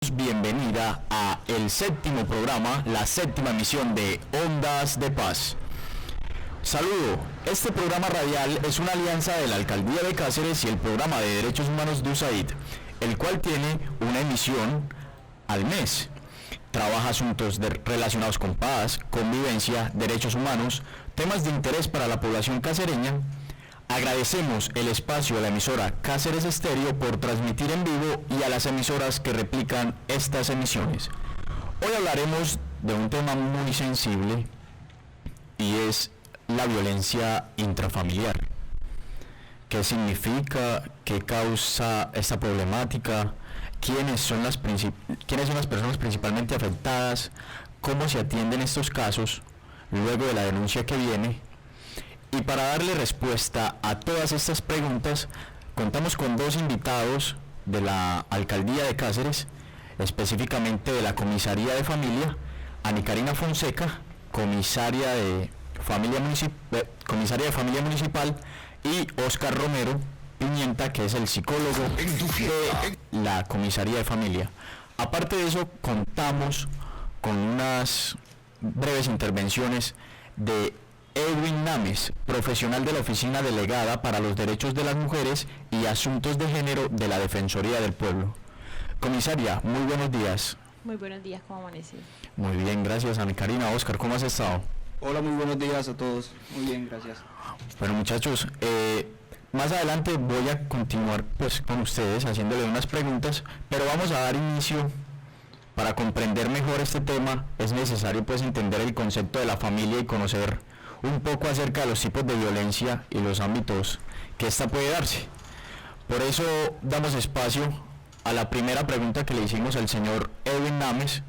bienvenida a el séptimo programa, la séptima emisión de Ondas de Paz. Saludo, este programa radial es una alianza de la Alcaldía de Cáceres y el Programa de Derechos Humanos de USAID, el cual tiene una emisión al mes. Trabaja asuntos relacionados con paz, convivencia, derechos humanos, temas de interés para la población cacereña. Agradecemos el espacio a la emisora Cáceres Estéreo por transmitir en vivo y a las emisoras que replican estas emisiones. Hoy hablaremos de un tema muy sensible y es la violencia intrafamiliar. ¿Qué significa? ¿Qué causa esta problemática? ¿Quiénes son las personas principalmente afectadas? ¿Cómo se atienden estos casos luego de la denuncia que viene? Y para darle respuesta a todas estas preguntas, contamos con dos invitados de la Alcaldía de Cáceres, específicamente de la Comisaría de Familia, Ana Karina Fonseca, comisaria de Familia Municipal, y Oscar Romero Pimienta, que es el psicólogo de la Comisaría de Familia. Aparte de eso, contamos con unas breves intervenciones de Edwin Names, profesional de la Oficina Delegada para los Derechos de las Mujeres y Asuntos de Género de la Defensoría del Pueblo. Comisaria, muy buenos días. Muy buenos días, ¿cómo amaneció? Muy bien, gracias, Ana Karina. Oscar, ¿cómo has estado? Hola, muy buenos días a todos. Muy bien, gracias. Bueno, muchachos, más adelante voy a continuar pues con ustedes haciéndole unas preguntas, pero vamos a dar inicio. Para comprender mejor este tema es necesario pues entender el concepto de la familia y conocer un poco acerca de los tipos de violencia y los ámbitos que ésta puede darse. Por eso damos espacio a la primera pregunta que le hicimos al señor Edwin Names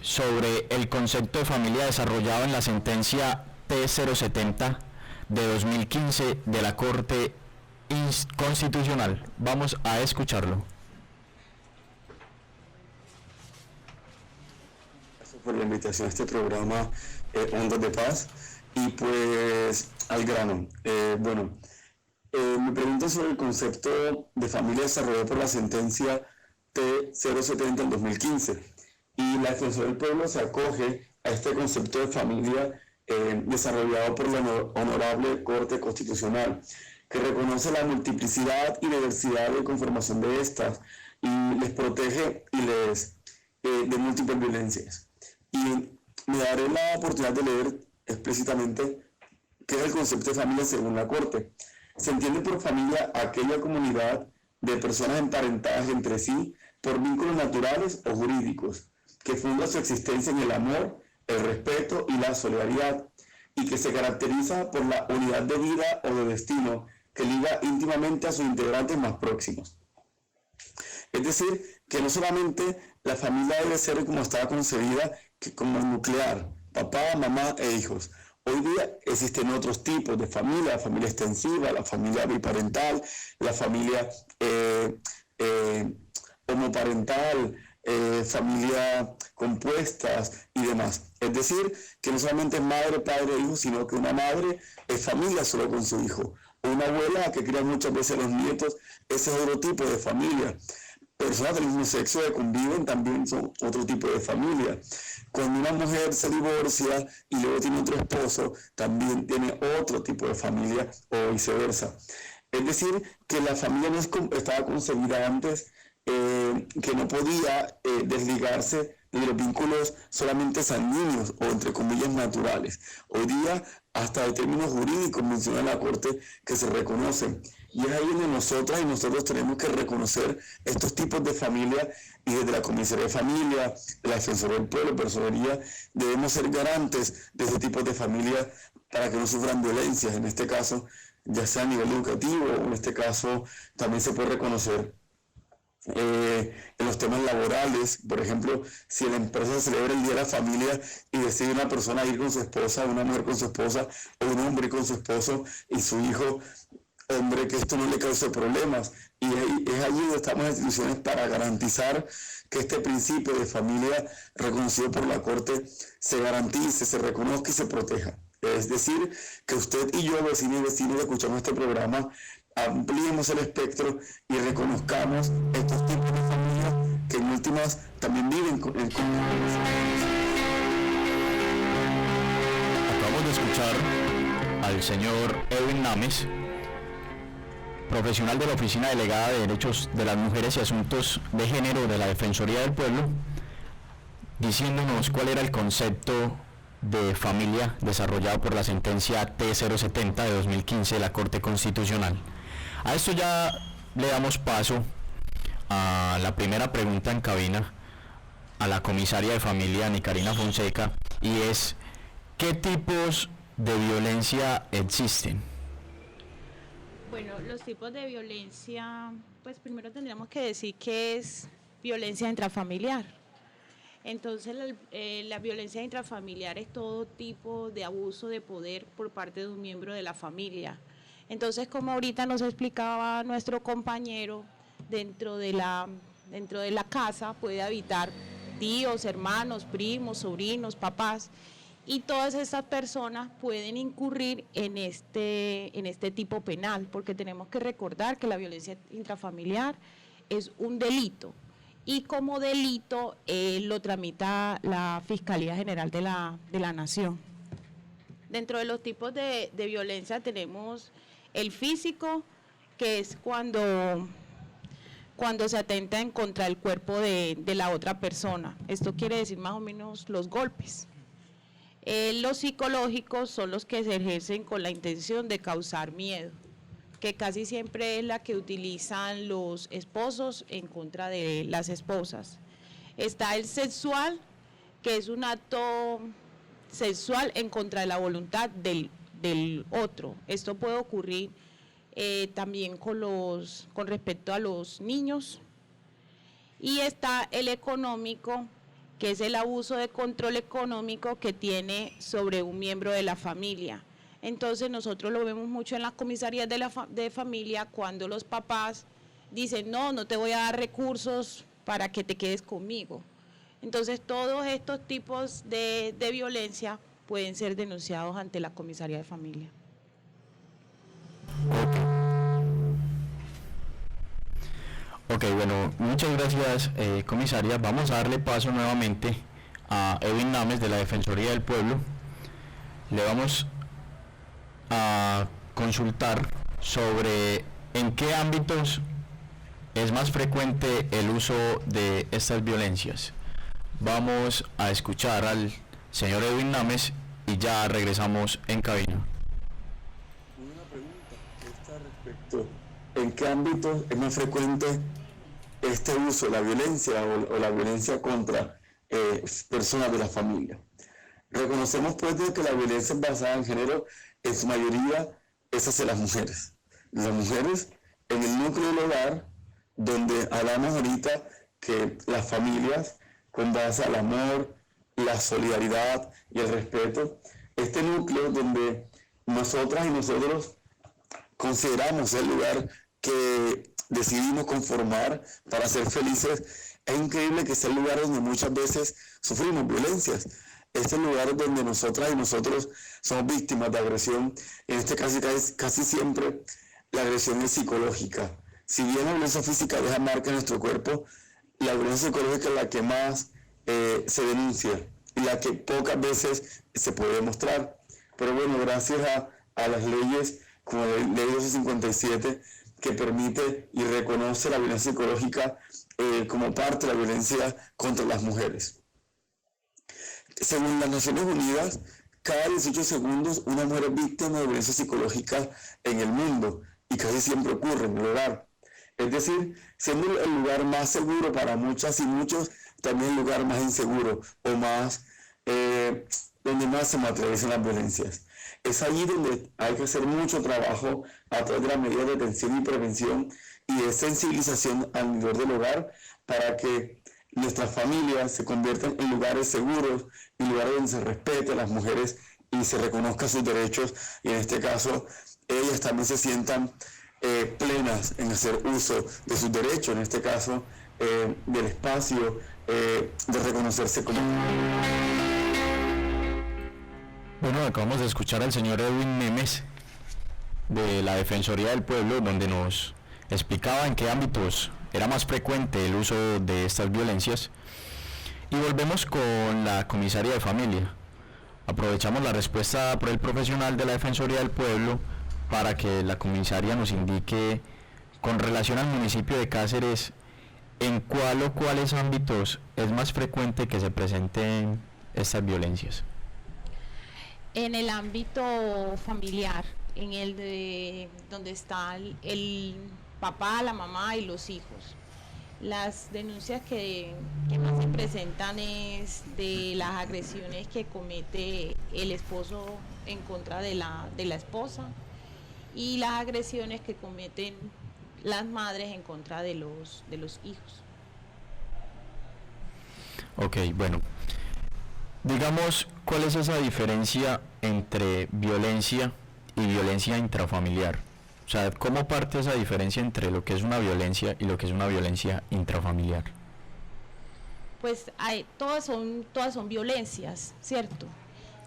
sobre el concepto de familia desarrollado en la sentencia T070 de 2015 de la Corte Constitucional. Vamos a escucharlo. Gracias por la invitación a este programa Ondas de Paz, y pues al grano. Me pregunto sobre el concepto de familia desarrollado por la sentencia T070 del 2015, y la Defensoría del Pueblo se acoge a este concepto de familia desarrollado por la Honorable Corte Constitucional, que reconoce la multiplicidad y diversidad de conformación de estas y les protege y les de múltiples violencias. Y me daré la oportunidad de leer explícitamente qué es el concepto de familia según la Corte. Se entiende por familia aquella comunidad de personas emparentadas entre sí por vínculos naturales o jurídicos, que funda su existencia en el amor, el respeto y la solidaridad, y que se caracteriza por la unidad de vida o de destino que liga íntimamente a sus integrantes más próximos. Es decir, que no solamente la familia debe ser como estaba concebida, que como nuclear, papá, mamá e hijos. Hoy día existen otros tipos de familia, la familia extensiva, la familia biparental, la familia homoparental, familia compuestas y demás. Es decir, que no solamente es madre, padre e hijo, sino que una madre es familia solo con su hijo. O una abuela que cría muchas veces a los nietos, ese es otro tipo de familia. Personas del mismo sexo que conviven también son otro tipo de familia. Cuando una mujer se divorcia y luego tiene otro esposo, también tiene otro tipo de familia, o viceversa. Es decir, que la familia no estaba concebida antes, que no podía desligarse de los vínculos solamente sanguíneos o entre comillas naturales. Hoy día hasta de términos jurídicos menciona la Corte que se reconocen, y es ahí donde nosotras y nosotros tenemos que reconocer estos tipos de familia, y desde la Comisaría de Familia, la Defensoría del Pueblo, Personería, debemos ser garantes de este tipo de familia para que no sufran violencias, en este caso ya sea a nivel educativo, o en este caso también se puede reconocer en los temas laborales. Por ejemplo, si en la empresa celebra el Día de la Familia y decide una persona ir con su esposa, una mujer con su esposa, o un hombre con su esposo y su hijo, hombre, que esto no le cause problemas. Y es allí donde estamos en instituciones para garantizar que este principio de familia reconocido por la Corte se garantice, se reconozca y se proteja. Es decir, que usted y yo, vecinos y vecinos que escuchamos este programa, ampliemos el espectro y reconozcamos estos tipos de familias que en víctimas también viven con Acabamos de escuchar al señor Edwin Names, profesional de la Oficina Delegada de Derechos de las Mujeres y Asuntos de Género de la Defensoría del Pueblo, diciéndonos cuál era el concepto de familia desarrollado por la sentencia T070 de 2015 de la Corte Constitucional. A esto ya le damos paso a la primera pregunta en cabina a la comisaria de familia, Ana Karina Fonseca, y es: ¿qué tipos de violencia existen? Bueno, los tipos de violencia, pues primero tendríamos que decir que es violencia intrafamiliar. Entonces, la violencia intrafamiliar es todo tipo de abuso de poder por parte de un miembro de la familia. Entonces, como ahorita nos explicaba nuestro compañero, dentro de la casa puede habitar tíos, hermanos, primos, sobrinos, papás, y todas estas personas pueden incurrir en este tipo penal, porque tenemos que recordar que la violencia intrafamiliar es un delito, y como delito lo tramita la Fiscalía General de la Nación. Dentro de los tipos de violencia tenemos el físico, que es cuando se atenta en contra del cuerpo de la otra persona. Esto quiere decir más o menos los golpes. Los psicológicos son los que se ejercen con la intención de causar miedo, que casi siempre es la que utilizan los esposos en contra de las esposas. Está el sexual, que es un acto sexual en contra de la voluntad del otro. Esto puede ocurrir también con respecto a los niños. Y está el económico, que es el abuso de control económico que tiene sobre un miembro de la familia. Entonces nosotros lo vemos mucho en las comisarías de familia, cuando los papás dicen: no te voy a dar recursos para que te quedes conmigo. Entonces todos estos tipos de violencia pueden ser denunciados ante la comisaría de familia. Ok, bueno, muchas gracias, comisaria. Vamos a darle paso nuevamente a Edwin Names, de la Defensoría del Pueblo. Le vamos a consultar sobre en qué ámbitos es más frecuente el uso de estas violencias. Vamos a escuchar al señor Edwin Names y ya regresamos en cabina. Una pregunta está respecto: ¿en qué ámbitos es más frecuente este uso, la violencia o la violencia contra personas de la familia? Reconocemos pues de que la violencia basada en género en su mayoría es hacia las mujeres. Las mujeres en el núcleo del hogar, donde hablamos ahorita que las familias, con base al amor, la solidaridad y el respeto, este núcleo donde nosotras y nosotros consideramos el lugar que decidimos conformar para ser felices, es increíble que sea el lugar donde muchas veces sufrimos violencias. Este es el lugar donde nosotras y nosotros somos víctimas de agresión. En este caso casi siempre la agresión es psicológica. Si bien la violencia física deja marca en nuestro cuerpo, la violencia psicológica es la que más se denuncia y la que pocas veces se puede demostrar. Pero bueno, gracias a las leyes como la ley 257, que permite y reconoce la violencia psicológica como parte de la violencia contra las mujeres. Según las Naciones Unidas, cada 18 segundos una mujer es víctima de violencia psicológica en el mundo, y casi siempre ocurre en el hogar. Es decir, siendo el lugar más seguro para muchas y muchos, también el lugar más inseguro o más donde más se materializan las violencias. Es allí donde hay que hacer mucho trabajo a través de las medidas de atención y prevención y de sensibilización al interior del hogar, para que nuestras familias se conviertan en lugares seguros y lugares donde se respete a las mujeres y se reconozcan sus derechos, y en este caso ellas también se sientan plenas en hacer uso de sus derechos, en este caso del espacio, de reconocerse como... Bueno, acabamos de escuchar al señor Edwin Names, de la Defensoría del Pueblo, donde nos explicaba en qué ámbitos era más frecuente el uso de estas violencias. Y volvemos con la comisaría de familia. Aprovechamos la respuesta por el profesional de la Defensoría del Pueblo para que la comisaría nos indique, con relación al municipio de Cáceres, en cuál o cuáles ámbitos es más frecuente que se presenten estas violencias. En el ámbito familiar, en el de donde está el papá, la mamá y los hijos. Las denuncias que más se presentan es de las agresiones que comete el esposo en contra de la esposa y las agresiones que cometen las madres en contra de los hijos. Ok, bueno, digamos, ¿cuál es esa diferencia entre violencia y violencia intrafamiliar? O sea, ¿cómo parte esa diferencia entre lo que es una violencia y lo que es una violencia intrafamiliar? Pues todas son violencias, ¿cierto?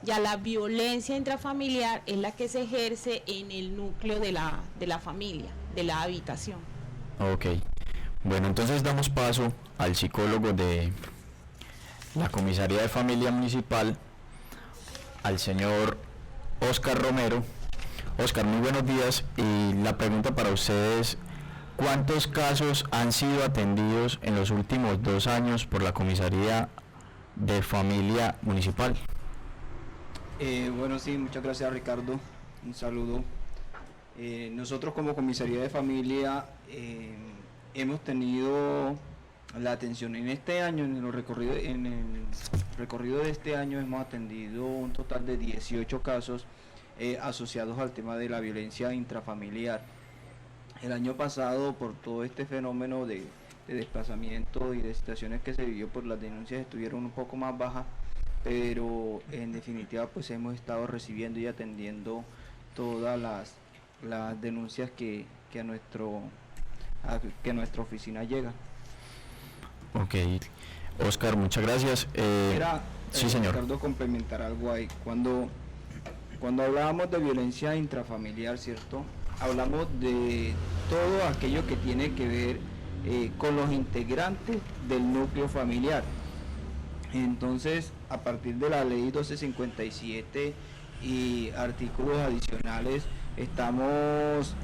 Ya la violencia intrafamiliar es la que se ejerce en el núcleo de la familia, de la habitación. Ok, bueno, entonces damos paso al psicólogo de la Comisaría de Familia Municipal, al señor Óscar Romero. Óscar, muy buenos días, y la pregunta para ustedes: ¿cuántos casos han sido atendidos en los últimos 2 años por la Comisaría de Familia Municipal? Bueno, sí, muchas gracias, Ricardo. Un saludo. Nosotros como Comisaría de Familia hemos tenido la atención en este año, en el recorrido de este año hemos atendido un total de 18 casos asociados al tema de la violencia intrafamiliar. El año pasado, por todo este fenómeno de desplazamiento y de situaciones que se vivió, por las denuncias estuvieron un poco más bajas, pero en definitiva pues hemos estado recibiendo y atendiendo todas las denuncias que a nuestra oficina llegan. Ok, Óscar, muchas gracias. Sí, señor. Ricardo, complementar algo ahí. Cuando hablábamos de violencia intrafamiliar, ¿cierto? Hablamos de todo aquello que tiene que ver con los integrantes del núcleo familiar. Entonces, a partir de la ley 1257 y artículos adicionales, estamos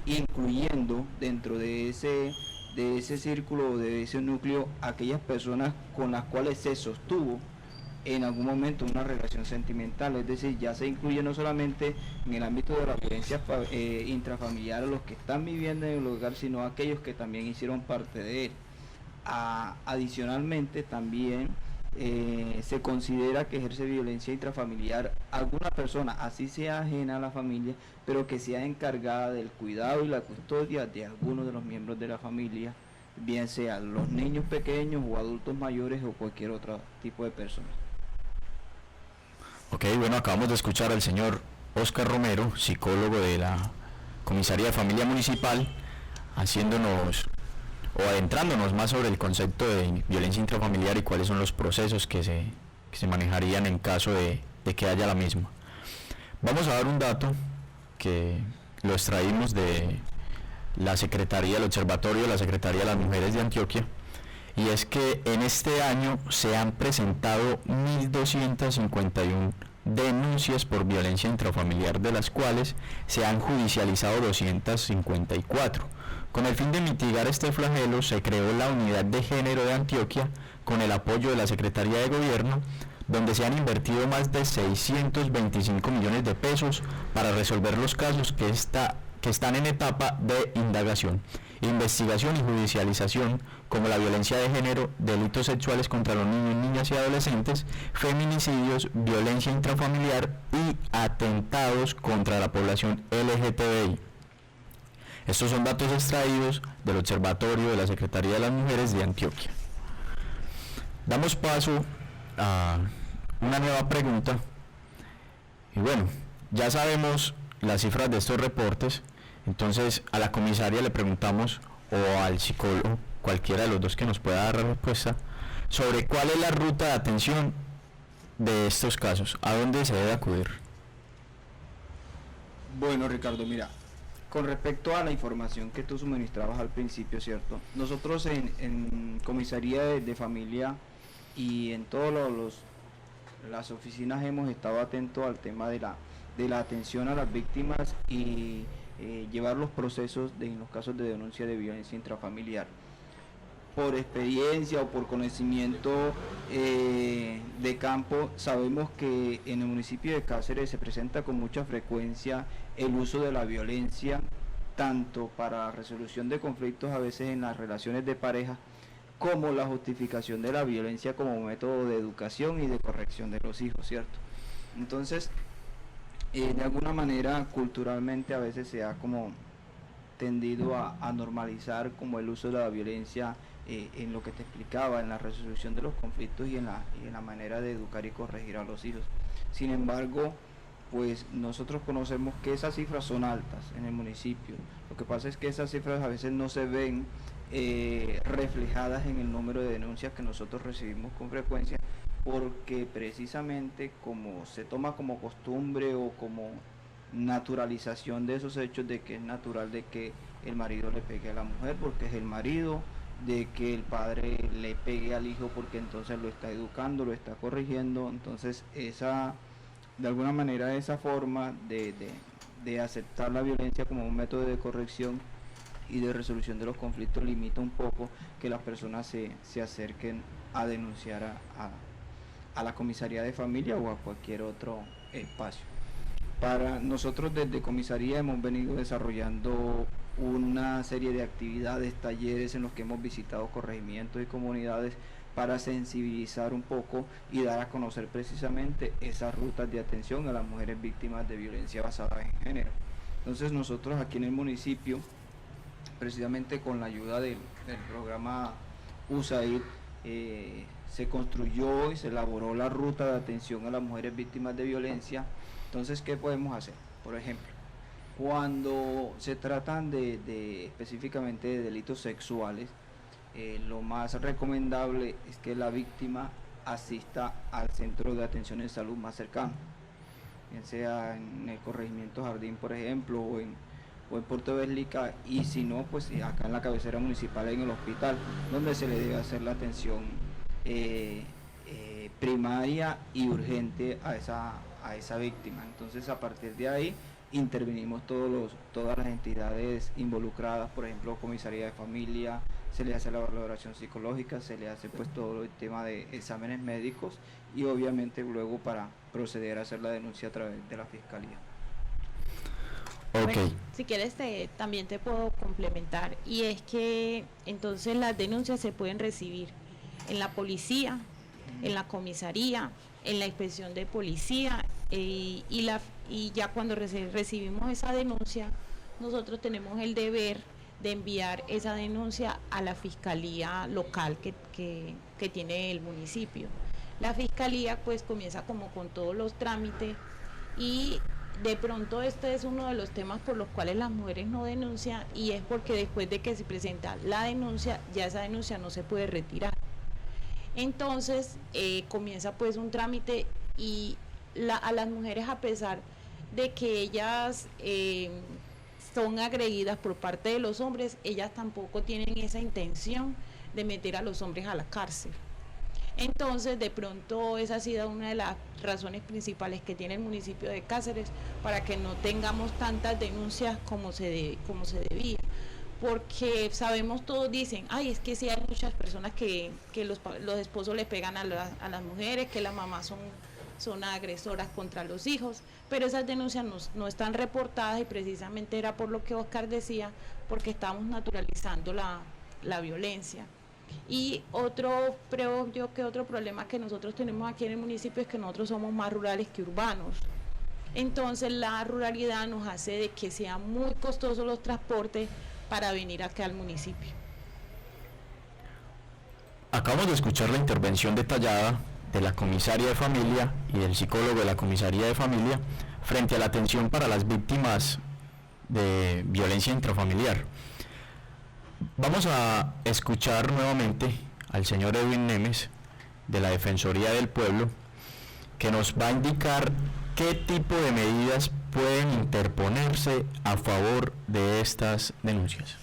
incluyendo dentro de ese círculo, de ese núcleo, aquellas personas con las cuales se sostuvo en algún momento una relación sentimental. Es decir, ya se incluye no solamente en el ámbito de la violencia intrafamiliar a los que están viviendo en el hogar, sino a aquellos que también hicieron parte de él. Adicionalmente, también se considera que ejerce violencia intrafamiliar alguna persona, así sea ajena a la familia, pero que sea encargada del cuidado y la custodia de alguno de los miembros de la familia, bien sean los niños pequeños o adultos mayores o cualquier otro tipo de persona. Ok, bueno, acabamos de escuchar al señor Óscar Romero, psicólogo de la Comisaría de Familia Municipal, haciéndonos o adentrándonos más sobre el concepto de violencia intrafamiliar y cuáles son los procesos que se manejarían en caso de que haya la misma. Vamos a dar un dato que lo extraímos de la Secretaría del Observatorio de la Secretaría de las Mujeres de Antioquia, y es que en este año se han presentado 1.251 denuncias por violencia intrafamiliar, de las cuales se han judicializado 254. Con el fin de mitigar este flagelo, se creó la Unidad de Género de Antioquia con el apoyo de la Secretaría de Gobierno, donde se han invertido más de 625 millones de pesos para resolver los casos que están en etapa de indagación, investigación y judicialización, como la violencia de género, delitos sexuales contra los niños, niñas y adolescentes, feminicidios, violencia intrafamiliar y atentados contra la población LGTBI. Estos son datos extraídos del Observatorio de la Secretaría de las Mujeres de Antioquia. Damos paso a una nueva pregunta. Y bueno, ya sabemos las cifras de estos reportes, entonces a la comisaria le preguntamos, o al psicólogo, cualquiera de los dos que nos pueda dar la respuesta, sobre cuál es la ruta de atención de estos casos, a dónde se debe acudir. Bueno, Ricardo, mira, con respecto a la información que tú suministrabas al principio, ¿cierto? Nosotros en Comisaría de Familia y en todas las oficinas hemos estado atentos al tema de la atención a las víctimas y llevar los procesos en los casos de denuncia de violencia intrafamiliar. Por experiencia o por conocimiento de campo, sabemos que en el municipio de Cáceres se presenta con mucha frecuencia el uso de la violencia, tanto para resolución de conflictos a veces en las relaciones de pareja, como la justificación de la violencia como método de educación y de corrección de los hijos, ¿cierto? Entonces, de alguna manera, culturalmente a veces se ha como tendido a normalizar como el uso de la violencia en lo que te explicaba, en la resolución de los conflictos y en la manera de educar y corregir a los hijos. Sin embargo, pues nosotros conocemos que esas cifras son altas en el municipio. Lo que pasa es que esas cifras a veces no se ven reflejadas en el número de denuncias que nosotros recibimos con frecuencia, porque precisamente como se toma como costumbre o como naturalización de esos hechos, de que es natural de que el marido le pegue a la mujer porque es el marido, de que el padre le pegue al hijo porque entonces lo está educando, lo está corrigiendo. Entonces de alguna manera esa forma de aceptar la violencia como un método de corrección y de resolución de los conflictos limita un poco que las personas se acerquen a denunciar a la comisaría de familia o a cualquier otro espacio. Para nosotros desde comisaría hemos venido desarrollando una serie de actividades, talleres en los que hemos visitado corregimientos y comunidades para sensibilizar un poco y dar a conocer precisamente esas rutas de atención a las mujeres víctimas de violencia basada en género. Entonces nosotros aquí en el municipio, precisamente con la ayuda del programa USAID, se construyó y se elaboró la ruta de atención a las mujeres víctimas de violencia. Entonces, ¿qué podemos hacer? Por ejemplo, cuando se tratan específicamente de delitos sexuales, lo más recomendable es que la víctima asista al centro de atención en salud más cercano, bien sea en el corregimiento Jardín, por ejemplo, o en Puerto Bélica, y si no, pues acá en la cabecera municipal, en el hospital, donde se le debe hacer la atención primaria y urgente a esa víctima. Entonces, a partir de ahí intervenimos todas las entidades involucradas, por ejemplo, comisaría de familia, se le hace la valoración psicológica, se le hace pues todo el tema de exámenes médicos y obviamente luego para proceder a hacer la denuncia a través de la fiscalía. Okay. Bueno, si quieres también te puedo complementar, y es que entonces las denuncias se pueden recibir en la policía, en la comisaría, en la inspección de policía, y ya cuando recibimos esa denuncia, nosotros tenemos el deber de enviar esa denuncia a la fiscalía local que tiene el municipio. La fiscalía pues comienza como con todos los trámites, y de pronto este es uno de los temas por los cuales las mujeres no denuncian, y es porque después de que se presenta la denuncia, ya esa denuncia no se puede retirar. Entonces comienza pues un trámite, y a las mujeres, a pesar de que ellas son agredidas por parte de los hombres, ellas tampoco tienen esa intención de meter a los hombres a la cárcel. Entonces, de pronto esa ha sido una de las razones principales que tiene el municipio de Cáceres para que no tengamos tantas denuncias como se debía. Porque sabemos, todos dicen, ay, es que sí hay muchas personas que los esposos le pegan a las mujeres, que las mamás son agresoras contra los hijos, pero esas denuncias no están reportadas, y precisamente era por lo que Oscar decía, porque estamos naturalizando la violencia. Y creo yo que otro problema que nosotros tenemos aquí en el municipio es que nosotros somos más rurales que urbanos. Entonces la ruralidad nos hace de que sean muy costosos los transportes para venir acá al municipio. Acabamos de escuchar la intervención detallada de la comisaria de familia y del psicólogo de la comisaría de familia frente a la atención para las víctimas de violencia intrafamiliar. Vamos a escuchar nuevamente al señor Edwin Nemes de la Defensoría del Pueblo, que nos va a indicar qué tipo de medidas pueden interponerse a favor de estas denuncias?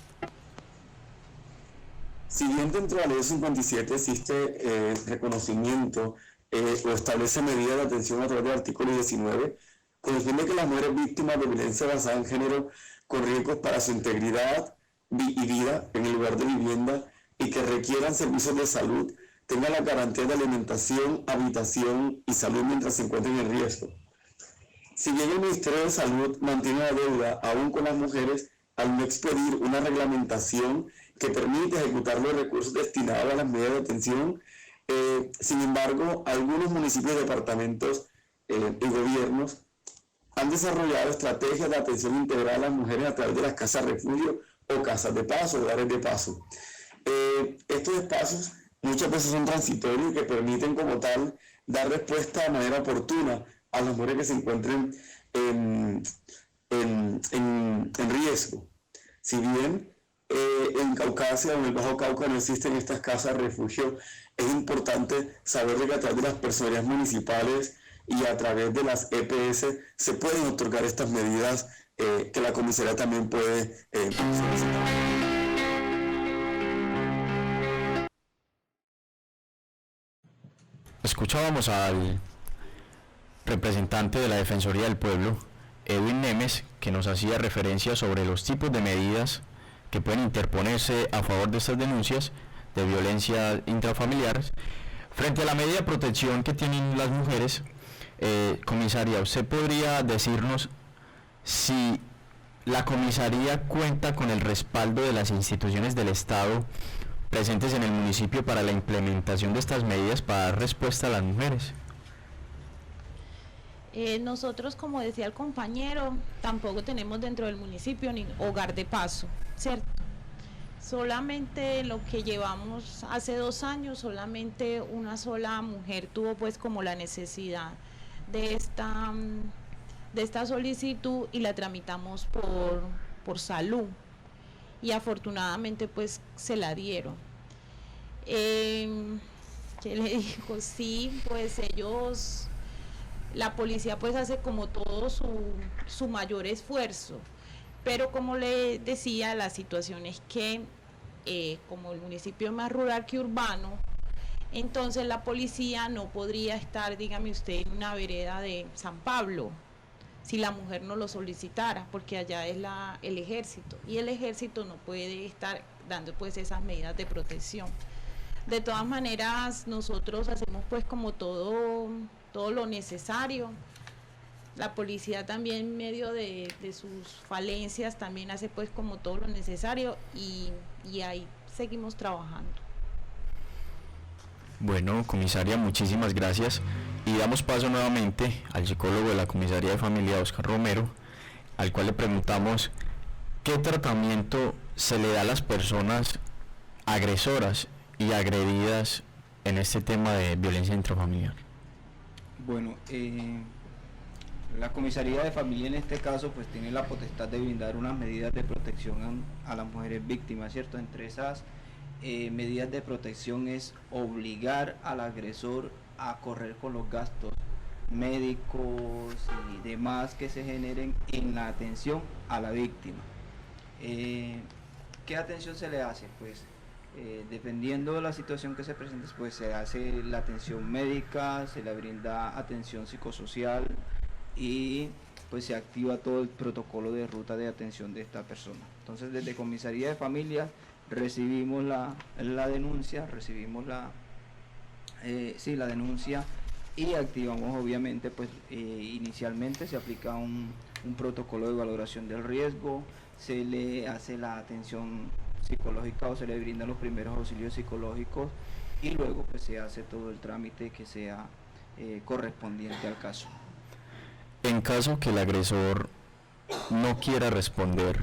Si bien dentro de la ley 57 existe reconocimiento o establece medidas de atención a través del artículo 19, confiende que las mujeres víctimas de violencia basada en género con riesgos para su integridad y vida en el lugar de vivienda y que requieran servicios de salud tengan la garantía de alimentación, habitación y salud mientras se encuentren en riesgo. Si bien el Ministerio de Salud mantiene la deuda aún con las mujeres al no expedir una reglamentación que permite ejecutar los recursos destinados a las medidas de atención, sin embargo, algunos municipios, departamentos y gobiernos han desarrollado estrategias de atención integral a las mujeres a través de las casas refugio o casas de paso, hogares de paso. Estos espacios muchas veces son transitorios y que permiten como tal dar respuesta de manera oportuna a las mujeres que se encuentren en riesgo. Si bien en Caucasia o en el Bajo Cauca no existen estas casas refugio, es importante saber que a través de las personerías municipales y a través de las EPS se pueden otorgar estas medidas que la comisaría también puede solicitar. Escuchábamos al representante de la Defensoría del Pueblo, Edwin Nemes, que nos hacía referencia sobre los tipos de medidas que pueden interponerse a favor de estas denuncias de violencia intrafamiliar. Frente a la medida de protección que tienen las mujeres, comisaria, ¿usted podría decirnos si la comisaría cuenta con el respaldo de las instituciones del Estado presentes en el municipio para la implementación de estas medidas para dar respuesta a las mujeres? Nosotros, como decía el compañero, tampoco tenemos dentro del municipio ni hogar de paso, ¿cierto? Solamente lo que llevamos hace 2 años, solamente una sola mujer tuvo pues como la necesidad de esta solicitud y la tramitamos por salud y afortunadamente pues se la dieron. ¿Qué le digo? Sí, pues ellos, la policía pues hace como todo su mayor esfuerzo, pero como le decía, la situación es que como el municipio es más rural que urbano, entonces la policía no podría estar, dígame usted, en una vereda de San Pablo si la mujer no lo solicitara, porque allá es el ejército y el ejército no puede estar dando pues esas medidas de protección. De todas maneras, nosotros hacemos pues como todo lo necesario. La policía también, en medio de sus falencias, también hace pues como todo lo necesario y ahí seguimos trabajando. Bueno, comisaria, muchísimas gracias. Y damos paso nuevamente al psicólogo de la Comisaría de Familia, Oscar Romero, al cual le preguntamos qué tratamiento se le da a las personas agresoras y agredidas en este tema de violencia intrafamiliar. Bueno, la Comisaría de Familia en este caso pues tiene la potestad de brindar unas medidas de protección a las mujeres víctimas, ¿cierto? Entre esas medidas de protección es obligar al agresor a correr con los gastos médicos y demás que se generen en la atención a la víctima. ¿Qué atención se le hace? Pues dependiendo de la situación que se presente, pues se hace la atención médica, se le brinda atención psicosocial y pues se activa todo el protocolo de ruta de atención de esta persona. Entonces, desde Comisaría de Familia recibimos la denuncia, la denuncia y activamos obviamente pues inicialmente se aplica un protocolo de valoración del riesgo, se le hace la atención psicológica o se le brindan los primeros auxilios psicológicos y luego pues se hace todo el trámite que sea correspondiente al caso. En caso que el agresor no quiera responder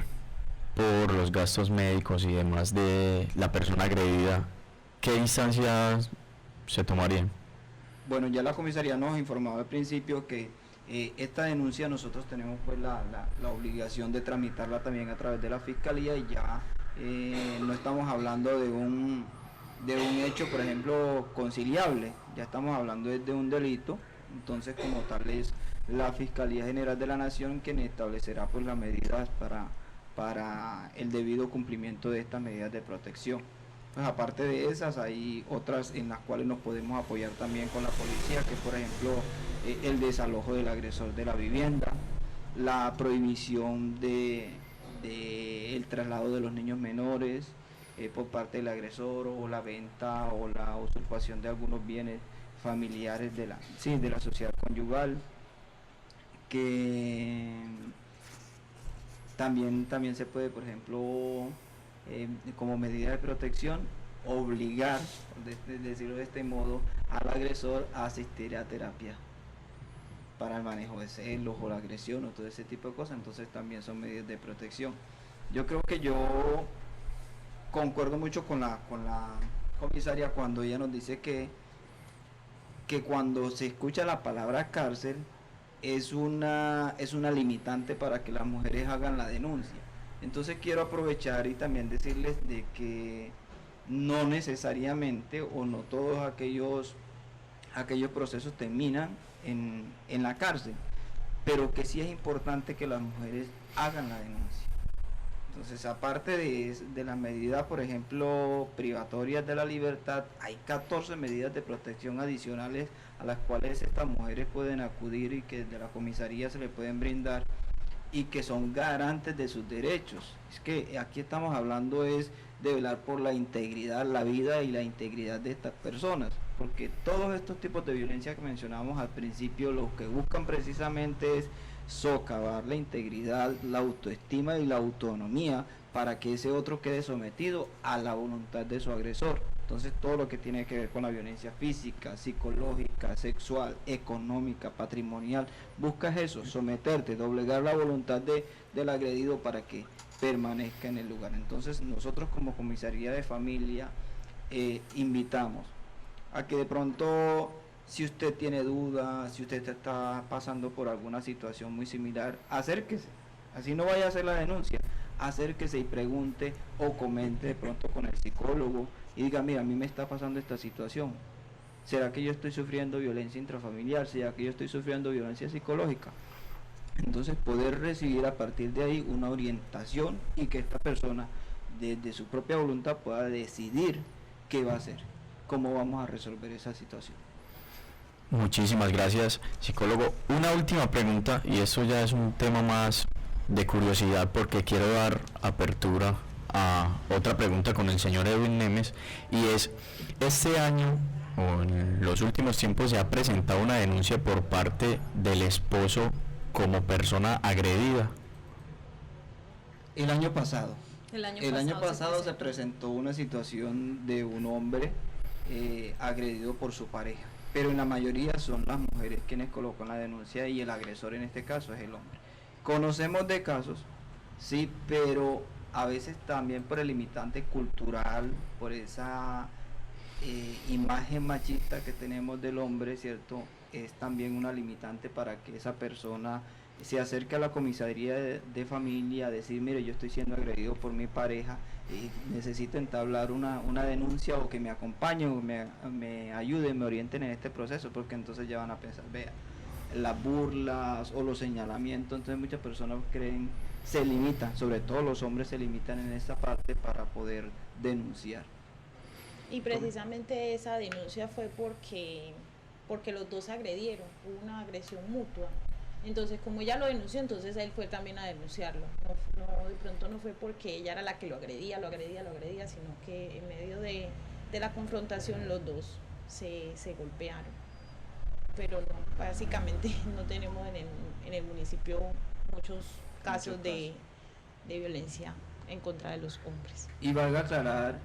por los gastos médicos y demás de la persona agredida, ¿qué instancias se tomarían? Bueno, ya la comisaría nos informaba al principio que esta denuncia nosotros tenemos pues la obligación de tramitarla también a través de la fiscalía y ya no estamos hablando de un hecho, por ejemplo, conciliable, ya estamos hablando de un delito, entonces como tal es la Fiscalía General de la Nación, quien establecerá pues las medidas para el debido cumplimiento de estas medidas de protección. Pues aparte de esas, hay otras en las cuales nos podemos apoyar también con la policía, que por ejemplo el desalojo del agresor de la vivienda, la prohibición de el traslado de los niños menores por parte del agresor, o la venta o la usurpación de algunos bienes familiares de la sociedad conyugal, que también se puede, por ejemplo, como medida de protección, obligar, decirlo de este modo, al agresor a asistir a terapia para el manejo de celos o la agresión o todo ese tipo de cosas. Entonces también son medidas de protección. Yo creo que yo concuerdo mucho con la comisaria cuando ella nos dice que cuando se escucha la palabra cárcel es una limitante para que las mujeres hagan la denuncia. Entonces quiero aprovechar y también decirles de que no necesariamente o no todos aquellos procesos terminan en la cárcel, pero que sí es importante que las mujeres hagan la denuncia. Entonces, aparte de las medidas, por ejemplo, privatorias de la libertad, hay 14 medidas de protección adicionales a las cuales estas mujeres pueden acudir y que desde la comisaría se les pueden brindar, y que son garantes de sus derechos. Es que aquí estamos hablando es de velar por la integridad, la vida y la integridad de estas personas, porque todos estos tipos de violencia que mencionamos al principio, lo que buscan precisamente es socavar la integridad, la autoestima y la autonomía, para que ese otro quede sometido a la voluntad de su agresor. Entonces todo lo que tiene que ver con la violencia física, psicológica, sexual, económica, patrimonial, buscas eso, someterte, doblegar la voluntad del agredido para que permanezca en el lugar. Entonces nosotros como comisaría de familia invitamos a que de pronto, si usted tiene dudas, si usted está pasando por alguna situación muy similar, acérquese, así no vaya a hacer la denuncia, acérquese y pregunte o comente de pronto con el psicólogo y diga, mira, a mí me está pasando esta situación, ¿será que yo estoy sufriendo violencia intrafamiliar? ¿Será que yo estoy sufriendo violencia psicológica? Entonces poder recibir a partir de ahí una orientación y que esta persona desde su propia voluntad pueda decidir qué va a hacer, cómo vamos a resolver esa situación. Muchísimas gracias, psicólogo. Una última pregunta, y esto ya es un tema más de curiosidad porque quiero dar apertura a otra pregunta con el señor Edwin Nemes, y es, este año o en los últimos tiempos se ha presentado una denuncia por parte del esposo como persona agredida. El año pasado se presentó una situación de un hombre agredido por su pareja, pero en la mayoría son las mujeres quienes colocan la denuncia y el agresor en este caso es el hombre. Conocemos de casos, sí, pero a veces también por el limitante cultural, por esa imagen machista que tenemos del hombre, ¿cierto? Es también una limitante para que esa persona se acerque a la comisaría de familia a decir, mire, yo estoy siendo agredido por mi pareja y necesito entablar una denuncia, o que me acompañen, o me ayuden, me orienten en este proceso, porque entonces ya van a pensar, vea, las burlas o los señalamientos, entonces muchas personas creen, se limitan, sobre todo los hombres se limitan en esa parte para poder denunciar. Y precisamente esa denuncia fue porque los dos se agredieron, hubo una agresión mutua. Entonces, como ella lo denunció, entonces él fue también a denunciarlo. No, de pronto no fue porque ella era la que lo agredía, sino que en medio de la confrontación los dos se golpearon. Pero no, básicamente no tenemos en el municipio muchos casos de violencia en contra de los hombres. Y valga aclarar,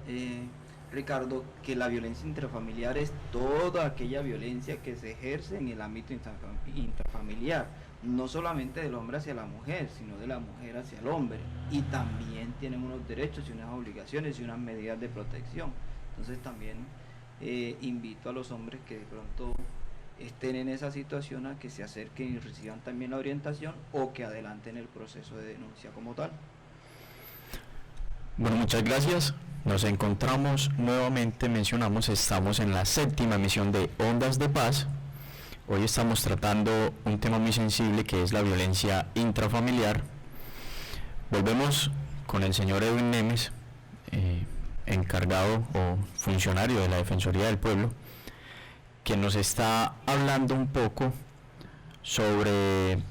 Ricardo, que la violencia intrafamiliar es toda aquella violencia que se ejerce en el ámbito intrafamiliar, no solamente del hombre hacia la mujer, sino de la mujer hacia el hombre, y también tienen unos derechos y unas obligaciones y unas medidas de protección. Entonces también invito a los hombres que de pronto estén en esa situación a que se acerquen y reciban también la orientación, o que adelanten el proceso de denuncia como tal. Bueno, muchas gracias. Nos encontramos nuevamente, mencionamos, estamos en la 7ª emisión de Ondas de Paz. Hoy estamos tratando un tema muy sensible que es la violencia intrafamiliar. Volvemos con el señor Edwin Nemes, encargado o funcionario de la Defensoría del Pueblo, que nos está hablando un poco sobre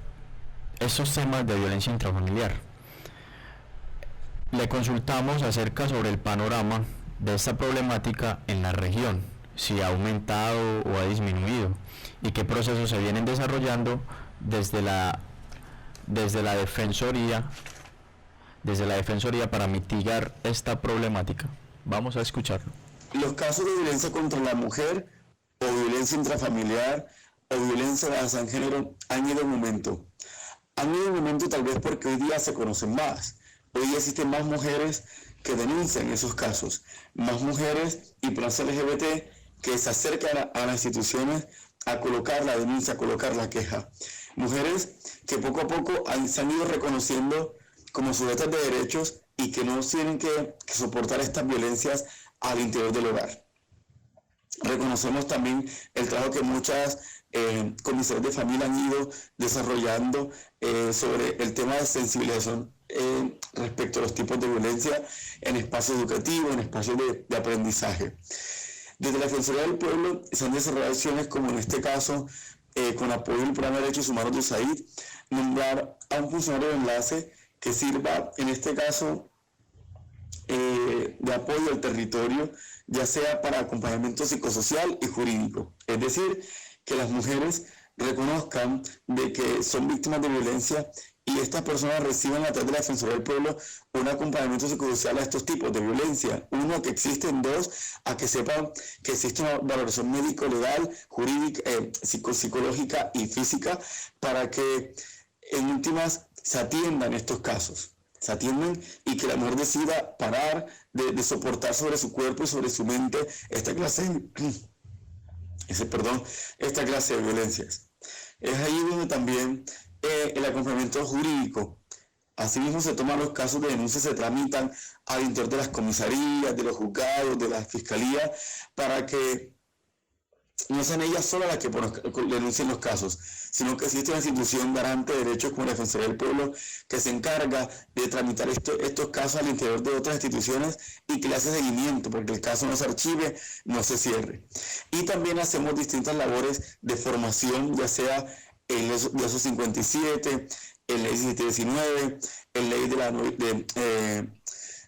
estos temas de violencia intrafamiliar. Le consultamos acerca sobre el panorama de esta problemática en la región, si ha aumentado o ha disminuido y qué procesos se vienen desarrollando desde la Defensoría para mitigar esta problemática. Vamos a escucharlo. Los casos de violencia contra la mujer o violencia intrafamiliar o violencia basada en género han ido en aumento. Han ido en aumento tal vez porque hoy día se conocen más. Hoy día existen más mujeres que denuncian esos casos, más mujeres y personas LGBT que se acercan a las instituciones a colocar la denuncia, a colocar la queja. Mujeres que poco a poco se han ido reconociendo como sujetas de derechos y que no tienen que soportar estas violencias al interior del hogar. Reconocemos también el trabajo que muchas comisarías de familia han ido desarrollando sobre el tema de sensibilización respecto a los tipos de violencia en espacios educativos, en espacios de aprendizaje. Desde la Defensoría del Pueblo se han desarrollado acciones como en este caso, con apoyo del Programa de Derechos Humanos de USAID, nombrar a un funcionario de enlace que sirva, en este caso, de apoyo al territorio, ya sea para acompañamiento psicosocial y jurídico. Es decir, que las mujeres reconozcan de que son víctimas de violencia y estas personas reciben a través de la Defensoría del Pueblo un acompañamiento psicosocial a estos tipos de violencia. Uno, que existen; dos, a que sepan que existe una valoración médico-legal, jurídica, psicológica y física para que en últimas se atiendan estos casos. Se atienden y que la mujer decida parar de soportar sobre su cuerpo y sobre su mente esta clase de violencias. Es ahí donde también el acompañamiento jurídico. Asimismo, se toman los casos de denuncia, se tramitan al interior de las comisarías, de los juzgados, de la fiscalía, para que no sean ellas solas las que denuncien los casos, sino que existe una institución garante de derechos como la Defensoría del Pueblo que se encarga de tramitar estos casos al interior de otras instituciones y que le hace seguimiento, porque el caso no se archive, no se cierre. Y también hacemos distintas labores de formación, ya sea en el ISO 57, en la ley 1719, en la ley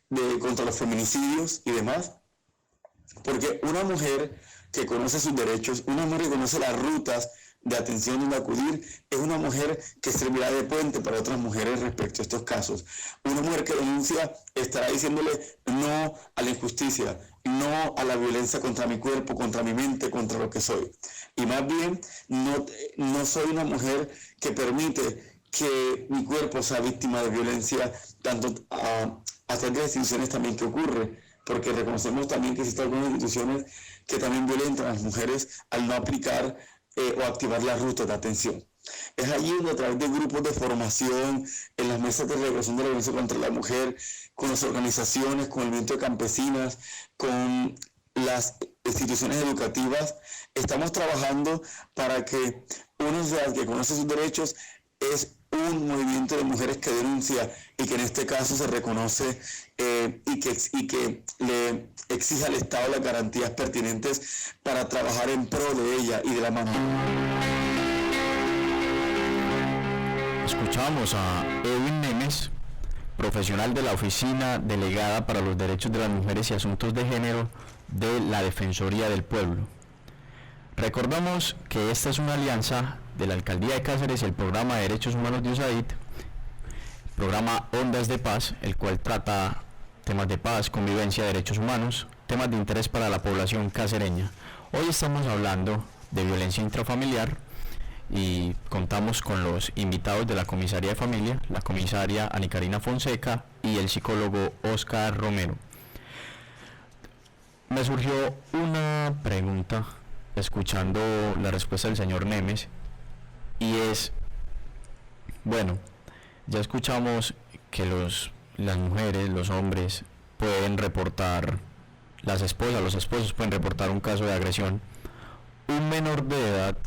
de contra los feminicidios y demás, porque una mujer que conoce sus derechos, una mujer que conoce las rutas de atención donde acudir, es una mujer que servirá de puente para otras mujeres respecto a estos casos. Una mujer que denuncia estará diciéndole no a la injusticia, no a la violencia contra mi cuerpo, contra mi mente, contra lo que soy. Y más bien, no soy una mujer que permite que mi cuerpo sea víctima de violencia, tanto a través de las instituciones también que ocurre, porque reconocemos también que existen algunas instituciones que también violentan a las mujeres al no aplicar o activar las rutas de atención. Es allí donde a través de grupos de formación, en las mesas de regulación de la violencia contra la mujer, con las organizaciones, con el movimiento de campesinas, con las instituciones educativas, estamos trabajando para que una sociedad que conoce sus derechos es un movimiento de mujeres que denuncia y que en este caso se reconoce y que le exige al Estado las garantías pertinentes para trabajar en pro de ella y de la mano. Escuchamos a Edwin Nemes, profesional de la Oficina Delegada para los Derechos de las Mujeres y Asuntos de Género de la Defensoría del Pueblo. Recordamos que esta es una alianza de la Alcaldía de Cáceres y el Programa de Derechos Humanos de USAID, programa Ondas de Paz, el cual trata temas de paz, convivencia, derechos humanos, temas de interés para la población cacereña. Hoy estamos hablando de violencia intrafamiliar y contamos con los invitados de la Comisaría de Familia, la comisaria Ana Karina Fonseca y el psicólogo Oscar Romero. Me surgió una pregunta escuchando la respuesta del señor Nemes, y es, bueno, ya escuchamos que las mujeres, los hombres pueden reportar, las esposas, los esposos pueden reportar un caso de agresión. Un menor de edad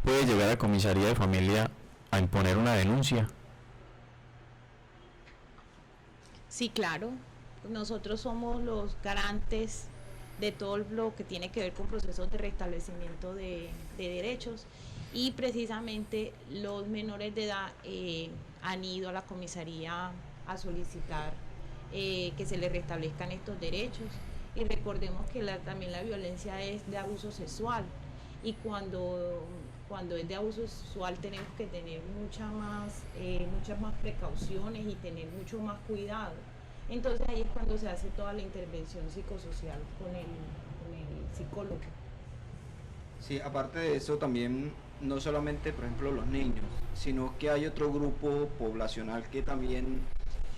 puede llegar a comisaría de familia a imponer una denuncia? Sí, claro. Nosotros somos los garantes de todo lo que tiene que ver con procesos de restablecimiento de derechos, y precisamente los menores de edad han ido a la comisaría a solicitar que se les restablezcan estos derechos. Y recordemos que también la violencia es de abuso sexual, y cuando es de abuso sexual tenemos que tener muchas más precauciones y tener mucho más cuidado. Entonces ahí es cuando se hace toda la intervención psicosocial con el psicólogo. Sí, aparte de eso también, no solamente por ejemplo los niños, sino que hay otro grupo poblacional que también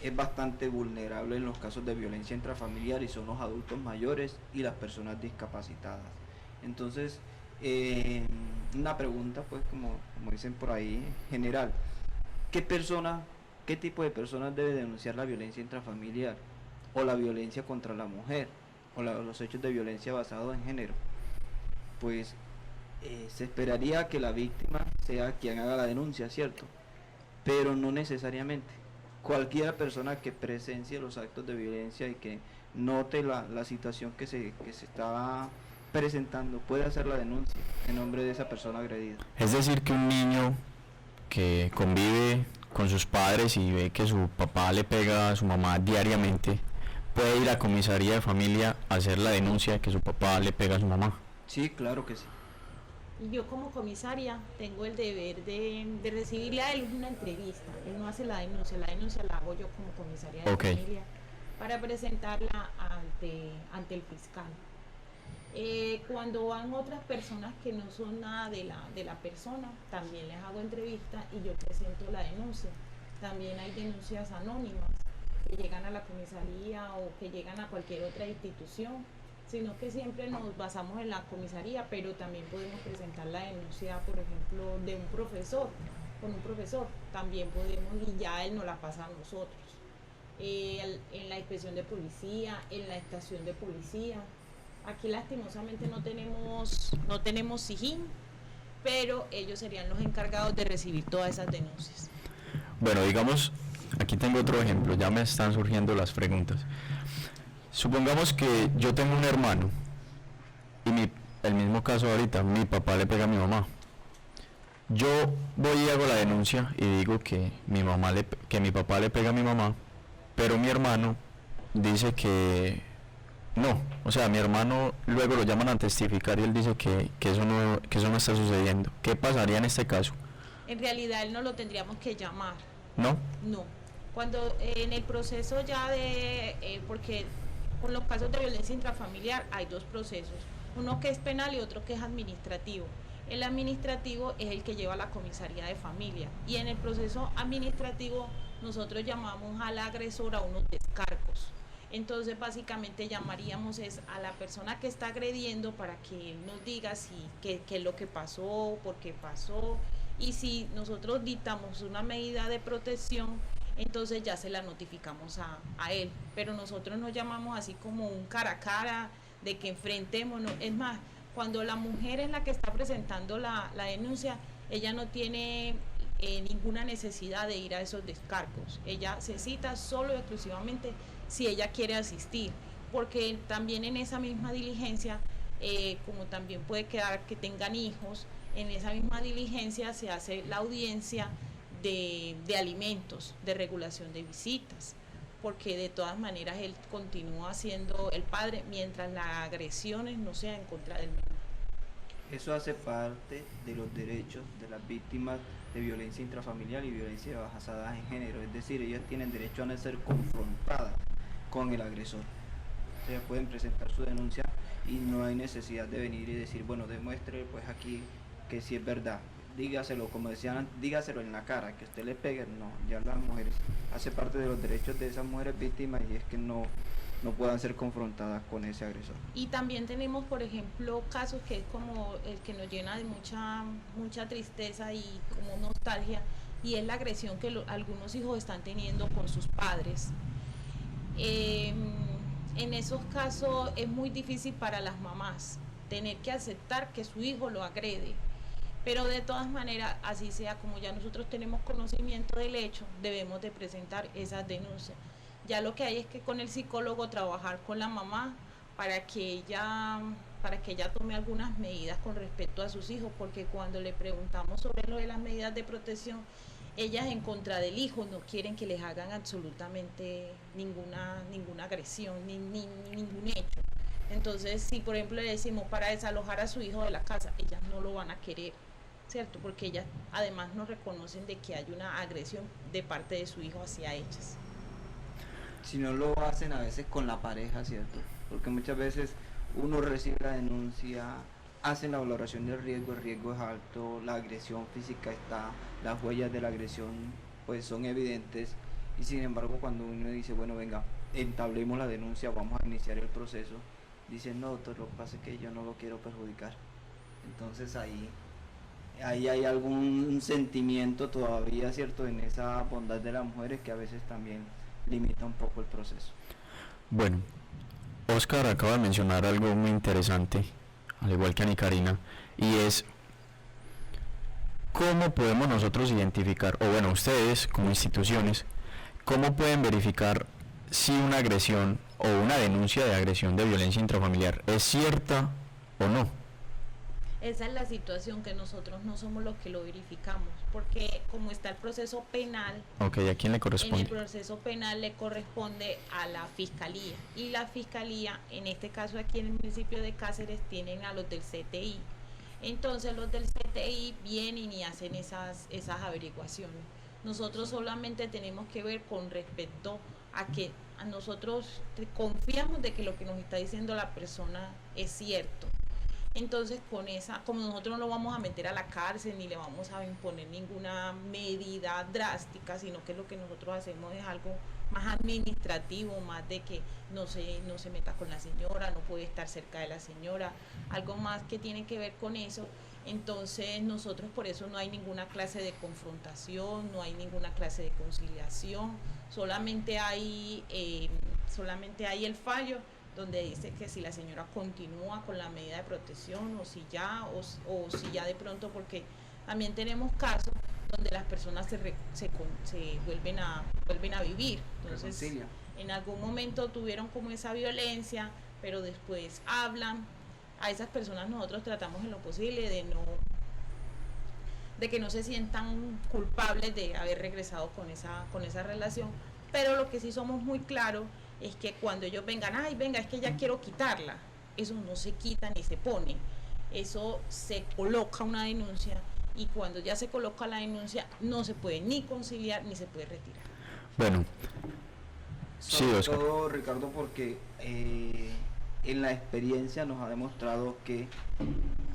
es bastante vulnerable en los casos de violencia intrafamiliar, y son los adultos mayores y las personas discapacitadas. Entonces, una pregunta, pues como dicen por ahí, general: ¿qué tipo de personas debe denunciar la violencia intrafamiliar o la violencia contra la mujer o los hechos de violencia basados en género? Pues se esperaría que la víctima sea quien haga la denuncia, ¿cierto? Pero no necesariamente. Cualquier persona que presencie los actos de violencia y que note la situación que se está presentando puede hacer la denuncia en nombre de esa persona agredida. Es decir, que un niño que convive con sus padres y ve que su papá le pega a su mamá diariamente, puede ir a comisaría de familia a hacer la denuncia de que su papá le pega a su mamá. Sí, claro que sí. Y yo como comisaria tengo el deber de recibirle a él una entrevista. Él no hace la denuncia la hago yo como comisaria de familia, para presentarla ante el fiscal. Cuando van otras personas que no son nada de la persona, también les hago entrevista y yo presento la denuncia. También hay denuncias anónimas que llegan a la comisaría o que llegan a cualquier otra institución, sino que siempre nos basamos en la comisaría, pero también podemos presentar la denuncia, por ejemplo, de un profesor, con un profesor, también podemos, y ya él nos la pasa a nosotros. En la inspección de policía, en la estación de policía. Aquí lastimosamente no tenemos SIJIN, pero ellos serían los encargados de recibir todas esas denuncias. Bueno, digamos, aquí tengo otro ejemplo, ya me están surgiendo las preguntas. Supongamos que yo tengo un hermano y el mismo caso ahorita, mi papá le pega a mi mamá. Yo voy y hago la denuncia y digo que mi papá le pega a mi mamá, pero mi hermano dice que no, o sea, mi hermano luego lo llaman a testificar y él dice que eso no está sucediendo. ¿Qué pasaría en este caso? En realidad él no lo tendríamos que llamar. ¿No? No. Cuando en el proceso ya porque con los casos de violencia intrafamiliar hay dos procesos, uno que es penal y otro que es administrativo. El administrativo es el que lleva a la comisaría de familia, y en el proceso administrativo nosotros llamamos al agresor a unos descargos. Entonces básicamente llamaríamos a la persona que está agrediendo para que él nos diga qué es lo que pasó, por qué pasó, y si nosotros dictamos una medida de protección, entonces ya se la notificamos a él. Pero nosotros no llamamos así como un cara a cara de que enfrentémonos. Es más, cuando la mujer es la que está presentando la denuncia, ella no tiene ninguna necesidad de ir a esos descargos. Ella se cita solo y exclusivamente si ella quiere asistir, porque también en esa misma diligencia, como también puede quedar que tengan hijos, en esa misma diligencia se hace la audiencia de alimentos, de regulación de visitas, porque de todas maneras él continúa siendo el padre mientras las agresiones no sean en contra del menor. Eso hace parte de los derechos de las víctimas de violencia intrafamiliar y violencia basada en género, es decir, ellas tienen derecho a no ser confrontadas con el agresor. Ellas pueden presentar su denuncia y no hay necesidad de venir y decir, bueno, demuestre pues aquí que sí es verdad, dígaselo, como decían, dígaselo en la cara, que usted le pegue. No, ya las mujeres, hace parte de los derechos de esas mujeres víctimas, y es que no puedan ser confrontadas con ese agresor. Y también tenemos, por ejemplo, casos que es como el que nos llena de mucha tristeza y como nostalgia, y es la agresión que algunos hijos están teniendo con sus padres. En esos casos es muy difícil para las mamás tener que aceptar que su hijo lo agrede, Pero de todas maneras, así sea, como ya nosotros tenemos conocimiento del hecho, debemos de presentar esas denuncias. Ya lo que hay es que con el psicólogo trabajar con la mamá para que ella tome algunas medidas con respecto a sus hijos, porque cuando le preguntamos sobre lo de las medidas de protección, ellas en contra del hijo no quieren que les hagan absolutamente ninguna agresión, ni ningún hecho. Entonces, si por ejemplo le decimos para desalojar a su hijo de la casa, ellas no lo van a querer, ¿cierto? Porque ellas además no reconocen de que hay una agresión de parte de su hijo hacia ellas. Si no lo hacen a veces con la pareja, ¿cierto? Porque muchas veces uno recibe la denuncia, hacen la valoración del riesgo, el riesgo es alto, la agresión física está, las huellas de la agresión pues son evidentes, y sin embargo cuando uno dice, bueno, venga, entablemos la denuncia, vamos a iniciar el proceso, dicen, no, doctor, lo que pasa es que yo no lo quiero perjudicar. Entonces ahí hay algún sentimiento todavía, ¿cierto?, en esa bondad de las mujeres que a veces también limita un poco el proceso. Bueno, Oscar acaba de mencionar algo muy interesante, al igual que Ani Karina, y es cómo podemos nosotros identificar, o bueno, ustedes como instituciones, cómo pueden verificar si una agresión o una denuncia de agresión de violencia intrafamiliar es cierta o no. Esa es la situación, que nosotros no somos los que lo verificamos, porque como está el proceso penal, Ok, ¿a quién le corresponde? en el proceso penal le corresponde a la fiscalía, y la fiscalía, en este caso aquí en el municipio de Cáceres, tienen a los del CTI. Entonces los del CTI vienen y hacen esas averiguaciones. Nosotros solamente tenemos que ver con respecto a que a nosotros confiamos de que lo que nos está diciendo la persona es cierto. Entonces como nosotros no lo vamos a meter a la cárcel ni le vamos a imponer ninguna medida drástica, sino que lo que nosotros hacemos es algo más administrativo, más de que no se meta con la señora, no puede estar cerca de la señora, algo más que tiene que ver con eso. Entonces nosotros por eso no hay ninguna clase de confrontación, no hay ninguna clase de conciliación, solamente hay el fallo donde dice que si la señora continúa con la medida de protección o si ya de pronto, porque también tenemos casos donde las personas se vuelven a vivir. Entonces, en algún momento tuvieron como esa violencia, pero después hablan. A esas personas nosotros tratamos en lo posible de que no se sientan culpables de haber regresado con esa relación, pero lo que sí somos muy claros es que cuando ellos vengan, es que ya quiero quitarla, eso no se quita ni se pone, eso se coloca una denuncia, y cuando ya se coloca la denuncia no se puede ni conciliar ni se puede retirar. Bueno, sí, Oscar. Sobre todo, Ricardo, porque en la experiencia nos ha demostrado que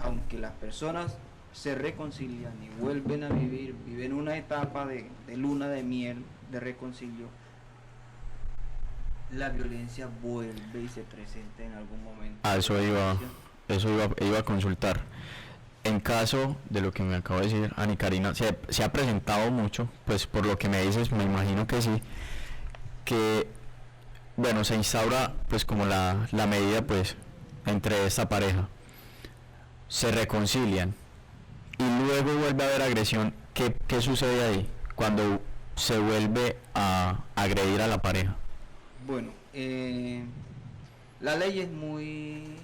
aunque las personas se reconcilian y vuelven a viven una etapa de luna de miel, de reconcilio, la violencia vuelve y se presenta en algún momento. Eso iba a consultar. En caso de lo que me acabo de decir, Ani Karina, se ha presentado mucho, pues por lo que me dices, me imagino que sí, que bueno, se instaura pues como la medida pues entre esta pareja, se reconcilian y luego vuelve a haber agresión. ¿Qué sucede ahí cuando se vuelve a agredir a la pareja? Bueno, la ley es muy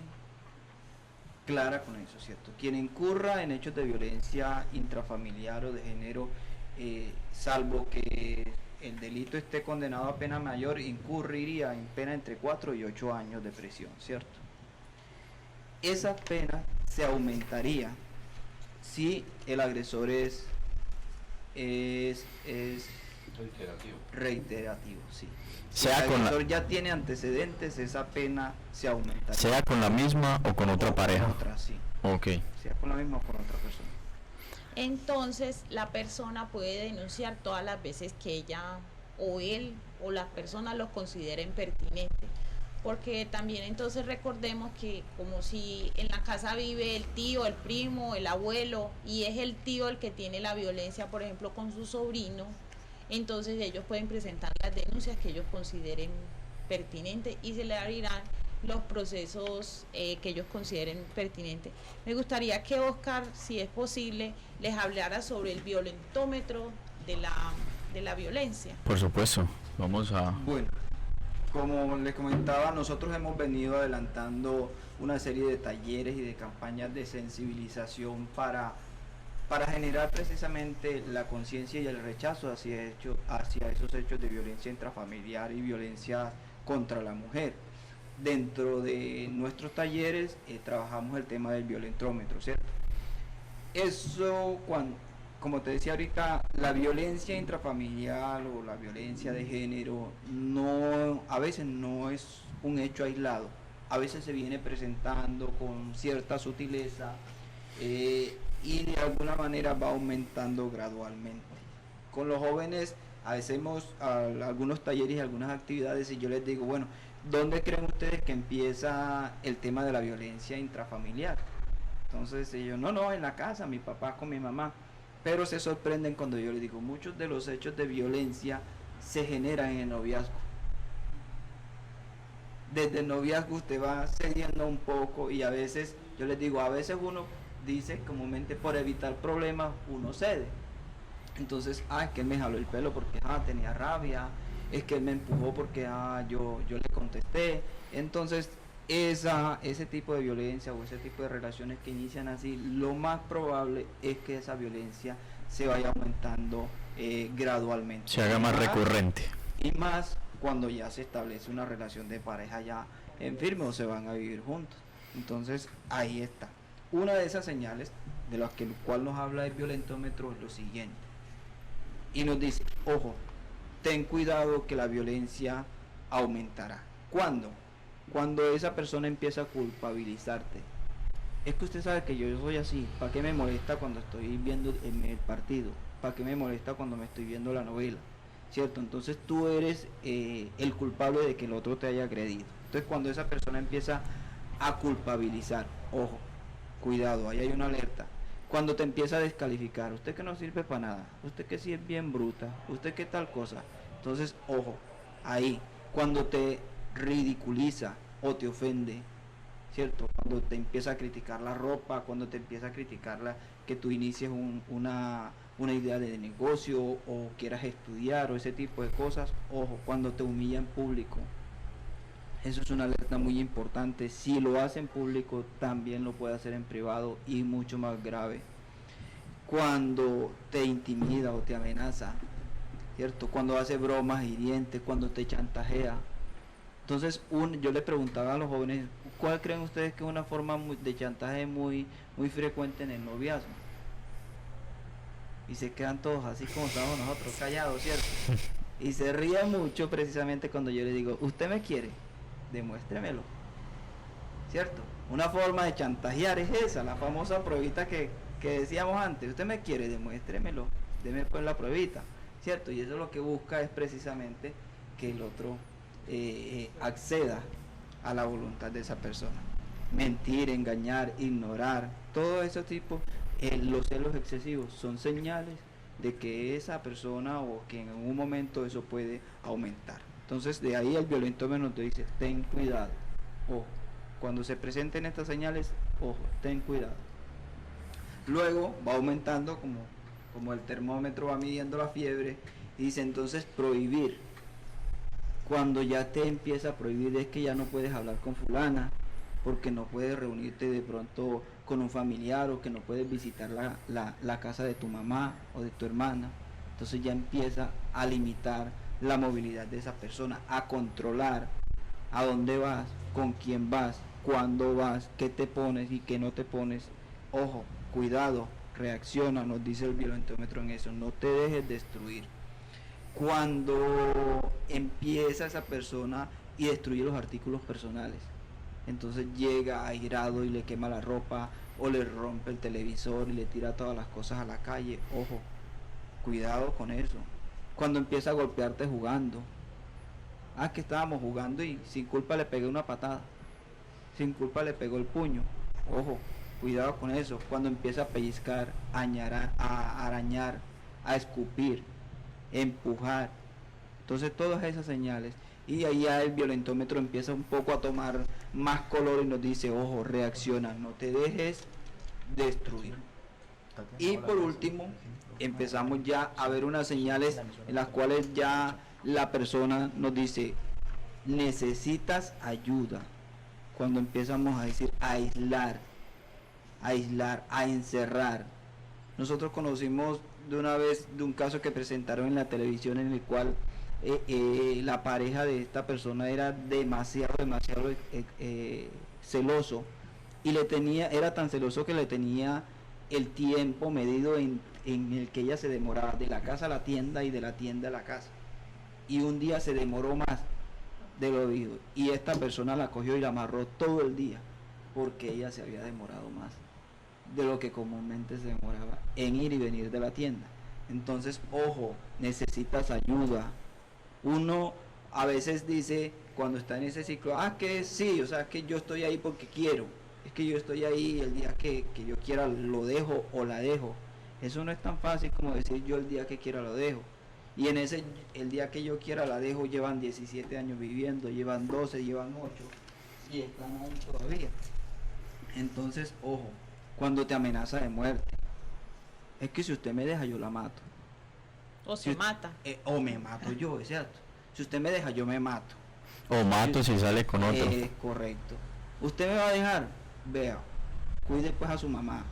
clara con eso, ¿cierto? Quien incurra en hechos de violencia intrafamiliar o de género, salvo que el delito esté condenado a pena mayor, incurriría en pena entre 4 y 8 años de prisión, ¿cierto? Esa pena se aumentaría si el agresor es reiterativo, sí. Si el agresor ya tiene antecedentes, esa pena se aumentaría. Sea con la misma o con otra pareja. Con otra, sí. Okay. Sea con la misma o con otra persona. Entonces la persona puede denunciar todas las veces que ella o él o las personas los consideren pertinentes, porque también entonces recordemos que como si en la casa vive el tío, el primo, el abuelo, y es el tío el que tiene la violencia, por ejemplo, con su sobrino, entonces ellos pueden presentar las denuncias que ellos consideren pertinentes y se le abrirán los procesos que ellos consideren pertinentes. Me gustaría que Oscar, si es posible, les hablara sobre el violentómetro de la violencia. Por supuesto, vamos a... Bueno, como les comentaba, nosotros hemos venido adelantando una serie de talleres y de campañas de sensibilización para generar precisamente la conciencia y el rechazo hacia esos hechos de violencia intrafamiliar y violencia contra la mujer. Dentro de nuestros talleres trabajamos el tema del violentómetro, ¿cierto? Eso, como te decía ahorita, la violencia intrafamiliar o la violencia de género a veces no es un hecho aislado, a veces se viene presentando con cierta sutileza y de alguna manera va aumentando gradualmente. Con los jóvenes hacemos algunos talleres y algunas actividades y yo les digo, bueno, ¿dónde creen ustedes que empieza el tema de la violencia intrafamiliar? Entonces ellos, no, en la casa, mi papá con mi mamá. Pero se sorprenden cuando yo les digo, muchos de los hechos de violencia se generan en el noviazgo. Desde el noviazgo usted va cediendo un poco y a veces, yo les digo, a veces uno dice comúnmente por evitar problemas uno cede. Entonces, es que él me jaló el pelo porque tenía rabia, es que él me empujó porque yo le contesté. Entonces, ese tipo de violencia o ese tipo de relaciones que inician así, lo más probable es que esa violencia se vaya aumentando gradualmente. Se haga más recurrente. Y más cuando ya se establece una relación de pareja ya en firme o se van a vivir juntos. Entonces, ahí está. Una de esas señales de las que el cual nos habla el violentómetro es lo siguiente. Y nos dice, ojo, ten cuidado que la violencia aumentará. ¿Cuándo? Cuando esa persona empieza a culpabilizarte. Es que usted sabe que yo soy así. ¿Para qué me molesta cuando estoy viendo el partido? ¿Para qué me molesta cuando me estoy viendo la novela? ¿Cierto? Entonces tú eres el culpable de que el otro te haya agredido. Entonces cuando esa persona empieza a culpabilizar, ojo, cuidado, ahí hay una alerta. Cuando te empieza a descalificar, usted que no sirve para nada, usted que sí es bien bruta, usted que tal cosa. Entonces, ojo, ahí, cuando te ridiculiza o te ofende, ¿cierto? Cuando te empieza a criticar la ropa, cuando te empieza a criticar que tú inicies una idea de negocio o quieras estudiar o ese tipo de cosas, ojo, cuando te humilla en público. Eso es una alerta muy importante. Si lo hace en público, también lo puede hacer en privado y mucho más grave. Cuando te intimida o te amenaza, ¿cierto? Cuando hace bromas hirientes, cuando te chantajea. Entonces, yo le preguntaba a los jóvenes, ¿cuál creen ustedes que es una forma de chantaje muy frecuente en el noviazgo? Y se quedan todos así como estamos nosotros, callados, ¿cierto? Y se ríen mucho precisamente cuando yo les digo, ¿usted me quiere? Demuéstremelo, ¿cierto? Una forma de chantajear es esa, la famosa pruebita que decíamos antes. Usted me quiere, demuéstremelo, deme pues la pruebita, ¿cierto? Y eso lo que busca es precisamente que el otro acceda a la voluntad de esa persona. Mentir, engañar, ignorar, todo ese tipo, los celos excesivos son señales de que esa persona o que en algún momento eso puede aumentar. Entonces de ahí el violentómetro nos dice, ten cuidado, ojo, cuando se presenten estas señales, ojo, ten cuidado. Luego va aumentando como el termómetro va midiendo la fiebre, y dice entonces prohibir. Cuando ya te empieza a prohibir es que ya no puedes hablar con fulana, porque no puedes reunirte de pronto con un familiar o que no puedes visitar la casa de tu mamá o de tu hermana. Entonces ya empieza a limitar la movilidad de esa persona, a controlar a dónde vas, con quién vas, cuándo vas, qué te pones y qué no te pones. Ojo, cuidado, reacciona, nos dice el violentómetro en eso, no te dejes destruir. Cuando empieza esa persona y destruye los artículos personales, entonces llega airado y le quema la ropa o le rompe el televisor y le tira todas las cosas a la calle, ojo, cuidado con eso. Cuando empieza a golpearte jugando, que estábamos jugando y sin culpa le pegué una patada, sin culpa le pegó el puño, ojo, cuidado con eso. Cuando empieza a pellizcar, a arañar, a escupir, empujar, entonces todas esas señales. Y ahí ya el violentómetro empieza un poco a tomar más color y nos dice, ojo, reacciona, no te dejes destruir. Y por último, empezamos ya a ver unas señales en las cuales ya la persona nos dice, necesitas ayuda. Cuando empezamos a decir aislar, a encerrar. Nosotros conocimos de una vez de un caso que presentaron en la televisión en el cual la pareja de esta persona era demasiado celoso, y era tan celoso que le tenía el tiempo medido en el que ella se demoraba de la casa a la tienda y de la tienda a la casa, y un día se demoró más de lo dijo, y esta persona la cogió y la amarró todo el día porque ella se había demorado más de lo que comúnmente se demoraba en ir y venir de la tienda. Entonces, ojo, necesitas ayuda. Uno a veces dice cuando está en ese ciclo, que sí, o sea, que yo estoy ahí porque quiero, es que yo estoy ahí el día que yo quiera lo dejo o la dejo. Eso no es tan fácil como decir yo el día que quiera lo dejo. Y en ese, el día que yo quiera la dejo, llevan 17 años viviendo, llevan 12, llevan 8 y están ahí todavía. Entonces, ojo, cuando te amenaza de muerte, es que si usted me deja yo la mato. O se mata. O me mato yo, es cierto. Si usted me deja yo me mato. O mato si sale con otro. Correcto. Usted me va a dejar, vea, cuide pues a su mamá,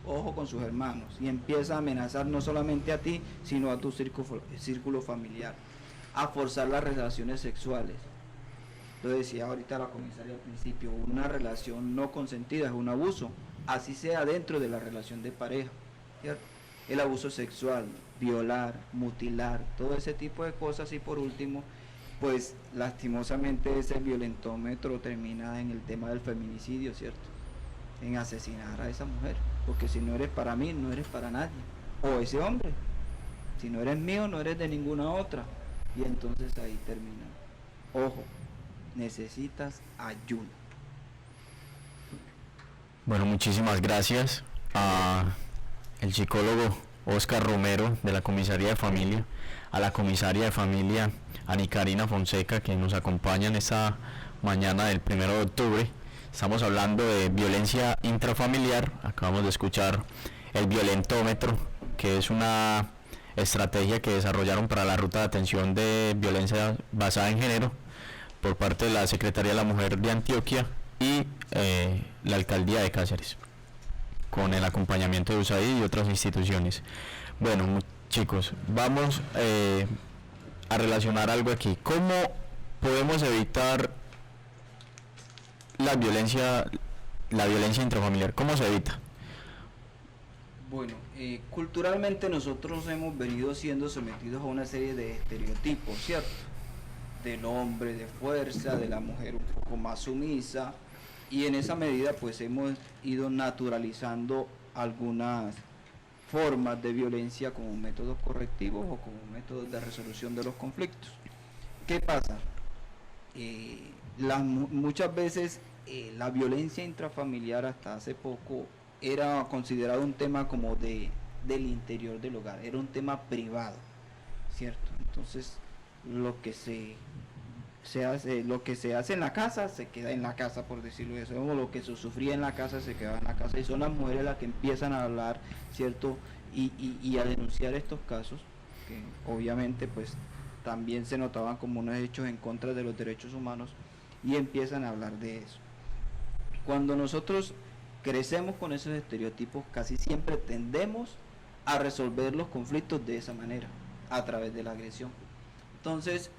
ojo con sus hermanos, y empieza a amenazar no solamente a ti, sino a tu círculo familiar, a forzar las relaciones sexuales. Lo decía ahorita la comisaria al principio, una relación no consentida es un abuso, así sea dentro de la relación de pareja, ¿cierto? El abuso sexual, violar, mutilar, todo ese tipo de cosas. Y por último, pues lastimosamente ese violentómetro termina en el tema del feminicidio, ¿cierto? En asesinar a esa mujer, porque si no eres para mí, no eres para nadie, o ese hombre, si no eres mío, no eres de ninguna otra, y entonces ahí termina. Ojo, necesitas ayuda. Bueno, muchísimas gracias a el psicólogo Oscar Romero de la Comisaría de Familia, a la comisaria de familia Ani Karina Fonseca, que nos acompaña en esta mañana del 1 de octubre. Estamos hablando de violencia intrafamiliar. Acabamos de escuchar el violentómetro, que es una estrategia que desarrollaron para la ruta de atención de violencia basada en género por parte de la Secretaría de la Mujer de Antioquia y la Alcaldía de Cáceres, con el acompañamiento de USAID y otras instituciones. Bueno, chicos, vamos a relacionar algo aquí. ¿Cómo podemos evitar la violencia intrafamiliar? ¿Cómo se evita? Bueno, culturalmente nosotros hemos venido siendo sometidos a una serie de estereotipos, ¿cierto? Del hombre de fuerza, de la mujer un poco más sumisa, y en esa medida pues hemos ido naturalizando algunas formas de violencia como métodos correctivos o como métodos de resolución de los conflictos. ¿Qué pasa? Muchas veces la violencia intrafamiliar hasta hace poco era considerado un tema como del interior del hogar, era un tema privado, ¿cierto? Entonces lo que se hace en la casa se queda en la casa, por decirlo de eso, o lo que se sufría en la casa se queda en la casa, y son las mujeres las que empiezan a hablar, ¿cierto? Y a denunciar estos casos, que obviamente pues también se notaban como unos hechos en contra de los derechos humanos, y empiezan a hablar de eso. Cuando nosotros crecemos con esos estereotipos, casi siempre tendemos a resolver los conflictos de esa manera, a través de la agresión. Entonces,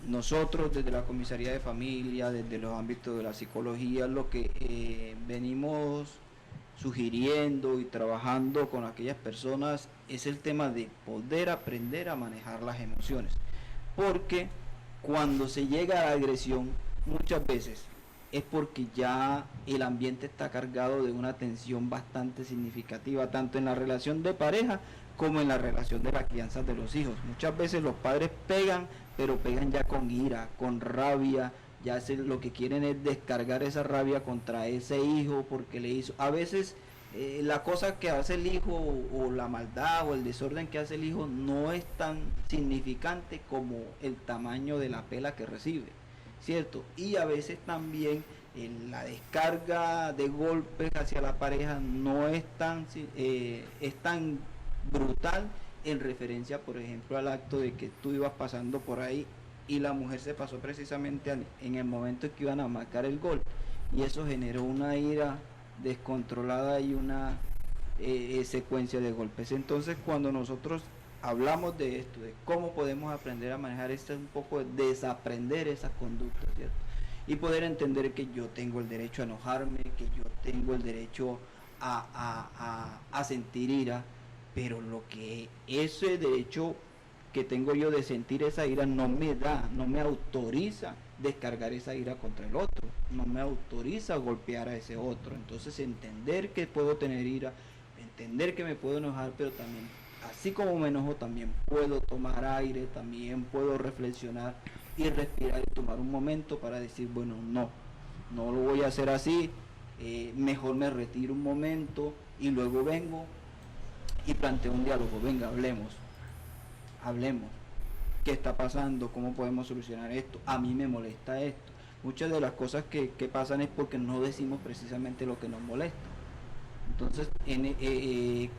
nosotros desde la Comisaría de Familia, desde los ámbitos de la psicología, lo que venimos sugiriendo y trabajando con aquellas personas es el tema de poder aprender a manejar las emociones, porque cuando se llega a la agresión muchas veces es porque ya el ambiente está cargado de una tensión bastante significativa, tanto en la relación de pareja como en la relación de la crianza de los hijos. Muchas veces los padres pegan, pero pegan ya con ira, con rabia, lo que quieren es descargar esa rabia contra ese hijo porque le hizo. A veces la cosa que hace el hijo o la maldad o el desorden que hace el hijo no es tan significante como el tamaño de la pela que recibe, ¿cierto? Y a veces también la descarga de golpes hacia la pareja no es tan brutal en referencia, por ejemplo, al acto de que tú ibas pasando por ahí y la mujer se pasó precisamente en el momento en que iban a marcar el gol, y eso generó una ira descontrolada y una secuencia de golpes. Entonces, cuando nosotros hablamos de esto, de cómo podemos aprender a manejar esto, es un poco desaprender esas conductas, ¿cierto? Y poder entender que yo tengo el derecho a enojarme, que yo tengo el derecho a sentir ira, pero lo que ese derecho que tengo yo de sentir esa ira no me autoriza descargar esa ira contra el otro, no me autoriza golpear a ese otro. Entonces, entender que puedo tener ira, entender que me puedo enojar, pero también, así como me enojo, también puedo tomar aire, también puedo reflexionar y respirar y tomar un momento para decir, bueno, no lo voy a hacer así, mejor me retiro un momento y luego vengo y planteo un diálogo. Venga, hablemos, ¿qué está pasando? ¿Cómo podemos solucionar esto? A mí me molesta esto. Muchas de las cosas que pasan es porque no decimos precisamente lo que nos molesta. Entonces,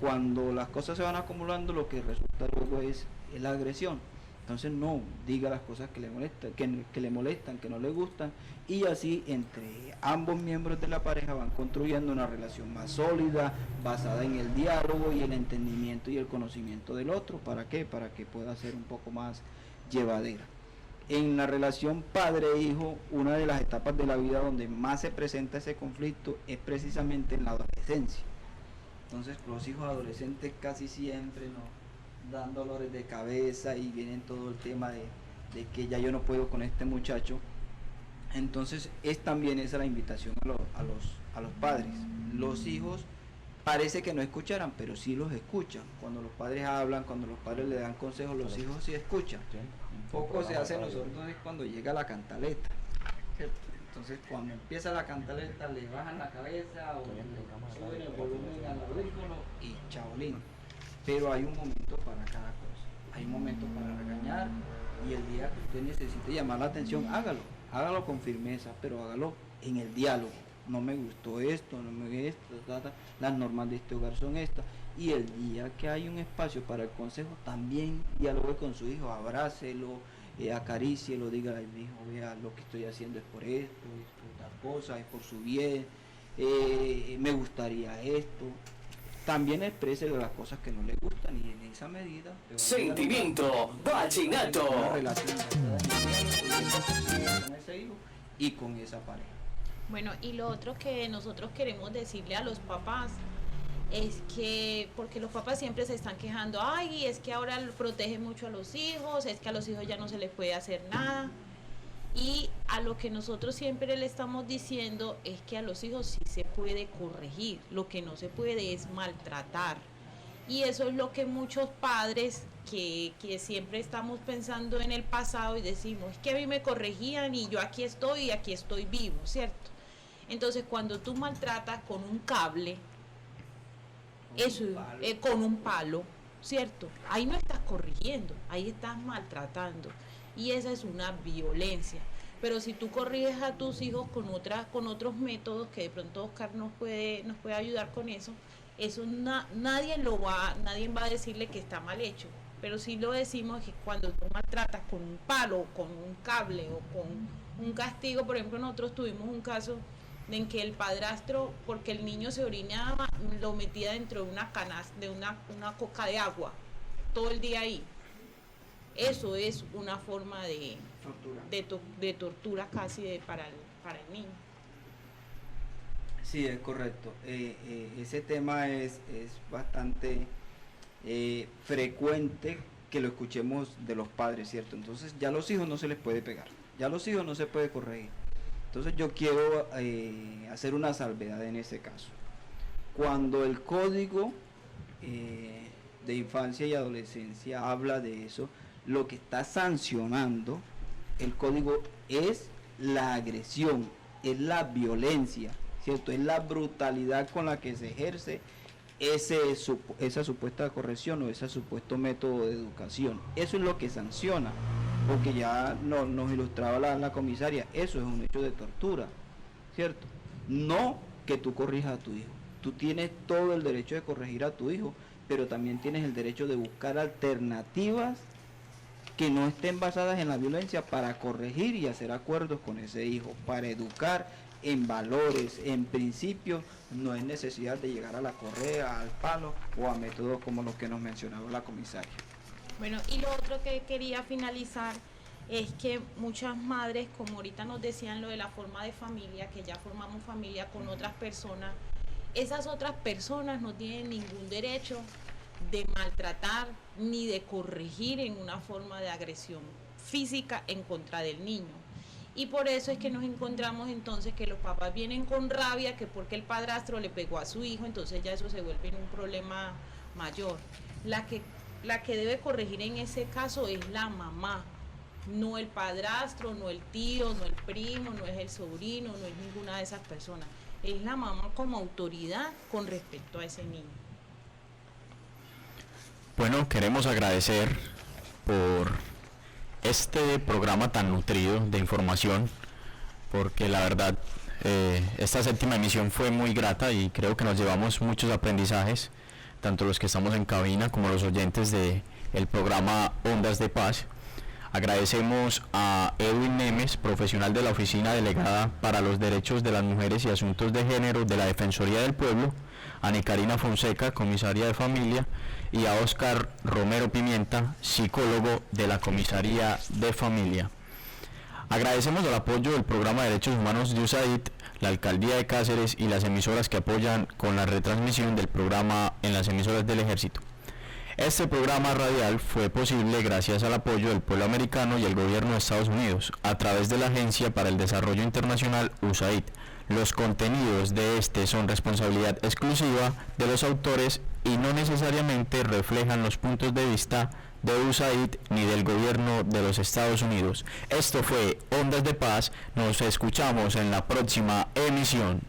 cuando las cosas se van acumulando, lo que resulta luego es la agresión. Entonces, no diga las cosas que le molestan, que no le gustan, y así entre ambos miembros de la pareja van construyendo una relación más sólida, basada en el diálogo y el entendimiento y el conocimiento del otro. ¿Para qué? Para que pueda ser un poco más llevadera. En la relación padre-hijo, una de las etapas de la vida donde más se presenta ese conflicto es precisamente en la adolescencia. Entonces, los hijos adolescentes casi siempre dan dolores de cabeza y vienen todo el tema de que ya yo no puedo con este muchacho. Entonces, también esa la invitación a los padres. Los hijos parece que no escucharan, pero sí los escuchan. Cuando los padres hablan, cuando los padres le dan consejos, los hijos sí escuchan. Un poco se hace nosotros es cuando llega la cantaleta. Entonces, cuando empieza la cantaleta, le bajan la cabeza o le suben el volumen al audífono y chaolín. Pero hay un momento para cada cosa. Hay un momento para regañar, y el día que usted necesite llamar la atención, hágalo con firmeza, pero hágalo en el diálogo. No me gustó esto, las normas de este hogar son estas. Y el día que hay un espacio para el consejo, también dialogue con su hijo, abrácelo, acarícielo, dígale, mi hijo, vea, lo que estoy haciendo es por esto, tal cosa, es por su bien, me gustaría esto. También exprese las cosas que no le gustan, y en esa medida Sentimiento Vallenato, una relación con ese hijo y con esa pareja. Bueno, y lo otro que nosotros queremos decirle a los papás es que, porque los papás siempre se están quejando, ay, es que ahora protege mucho a los hijos, es que a los hijos ya no se les puede hacer nada. Y a lo que nosotros siempre le estamos diciendo es que a los hijos sí se puede corregir, lo que no se puede es maltratar. Y eso es lo que muchos padres que siempre estamos pensando en el pasado y decimos, es que a mí me corregían y yo aquí estoy vivo, ¿cierto? Entonces, cuando tú maltratas con un cable, con un palo, ¿cierto? Ahí no estás corrigiendo, ahí estás maltratando. Y esa es una violencia. Pero si tú corriges a tus hijos con otros métodos, que de pronto Oscar nos puede ayudar con eso nadie va a decirle que está mal hecho. Pero sí lo decimos que cuando tú maltratas con un palo, con un cable o con un castigo, por ejemplo, nosotros tuvimos un caso en que el padrastro, porque el niño se orinaba, lo metía dentro de una canasta, de una coca de agua, todo el día ahí. Eso es una forma de tortura casi para el niño. Sí, es correcto. Ese tema es bastante frecuente que lo escuchemos de los padres, ¿cierto? Entonces ya a los hijos no se les puede pegar, ya a los hijos no se puede corregir. Entonces yo quiero hacer una salvedad en ese caso. Cuando el código de infancia y adolescencia habla de eso, lo que está sancionando el código es la agresión, es la violencia, ¿cierto? Es la brutalidad con la que se ejerce esa supuesta corrección o ese supuesto método de educación. Eso es lo que sanciona, porque ya nos ilustraba la comisaria, eso es un hecho de tortura, ¿cierto? No que tú corrijas a tu hijo. Tú tienes todo el derecho de corregir a tu hijo, pero también tienes el derecho de buscar alternativas que no estén basadas en la violencia para corregir y hacer acuerdos con ese hijo, para educar en valores, en principios. No es necesidad de llegar a la correa, al palo o a métodos como los que nos mencionaba la comisaria. Bueno, y lo otro que quería finalizar es que muchas madres, como ahorita nos decían lo de la forma de familia, que ya formamos familia con otras personas, esas otras personas no tienen ningún derecho de maltratar ni de corregir en una forma de agresión física en contra del niño. Y por eso es que nos encontramos entonces que los papás vienen con rabia, que porque el padrastro le pegó a su hijo, entonces ya eso se vuelve un problema mayor. La que debe corregir en ese caso es la mamá, no el padrastro, no el tío, no el primo, no es el sobrino, no es ninguna de esas personas. Es la mamá como autoridad con respecto a ese niño. Bueno, queremos agradecer por este programa tan nutrido de información, porque la verdad esta 7ª emisión fue muy grata y creo que nos llevamos muchos aprendizajes, tanto los que estamos en cabina como los oyentes del programa Ondas de Paz. Agradecemos a Edwin Nemes, profesional de la Oficina Delegada para los Derechos de las Mujeres y Asuntos de Género de la Defensoría del Pueblo, a Ana Karina Fonseca, comisaria de familia, y a Oscar Romero Pimienta, psicólogo de la Comisaría de Familia. Agradecemos el apoyo del Programa de Derechos Humanos de USAID, la Alcaldía de Cáceres y las emisoras que apoyan con la retransmisión del programa en las emisoras del Ejército. Este programa radial fue posible gracias al apoyo del pueblo americano y el gobierno de Estados Unidos, a través de la Agencia para el Desarrollo Internacional USAID. Los contenidos de este son responsabilidad exclusiva de los autores y no necesariamente reflejan los puntos de vista de USAID ni del gobierno de los Estados Unidos. Esto fue Ondas de Paz, nos escuchamos en la próxima emisión.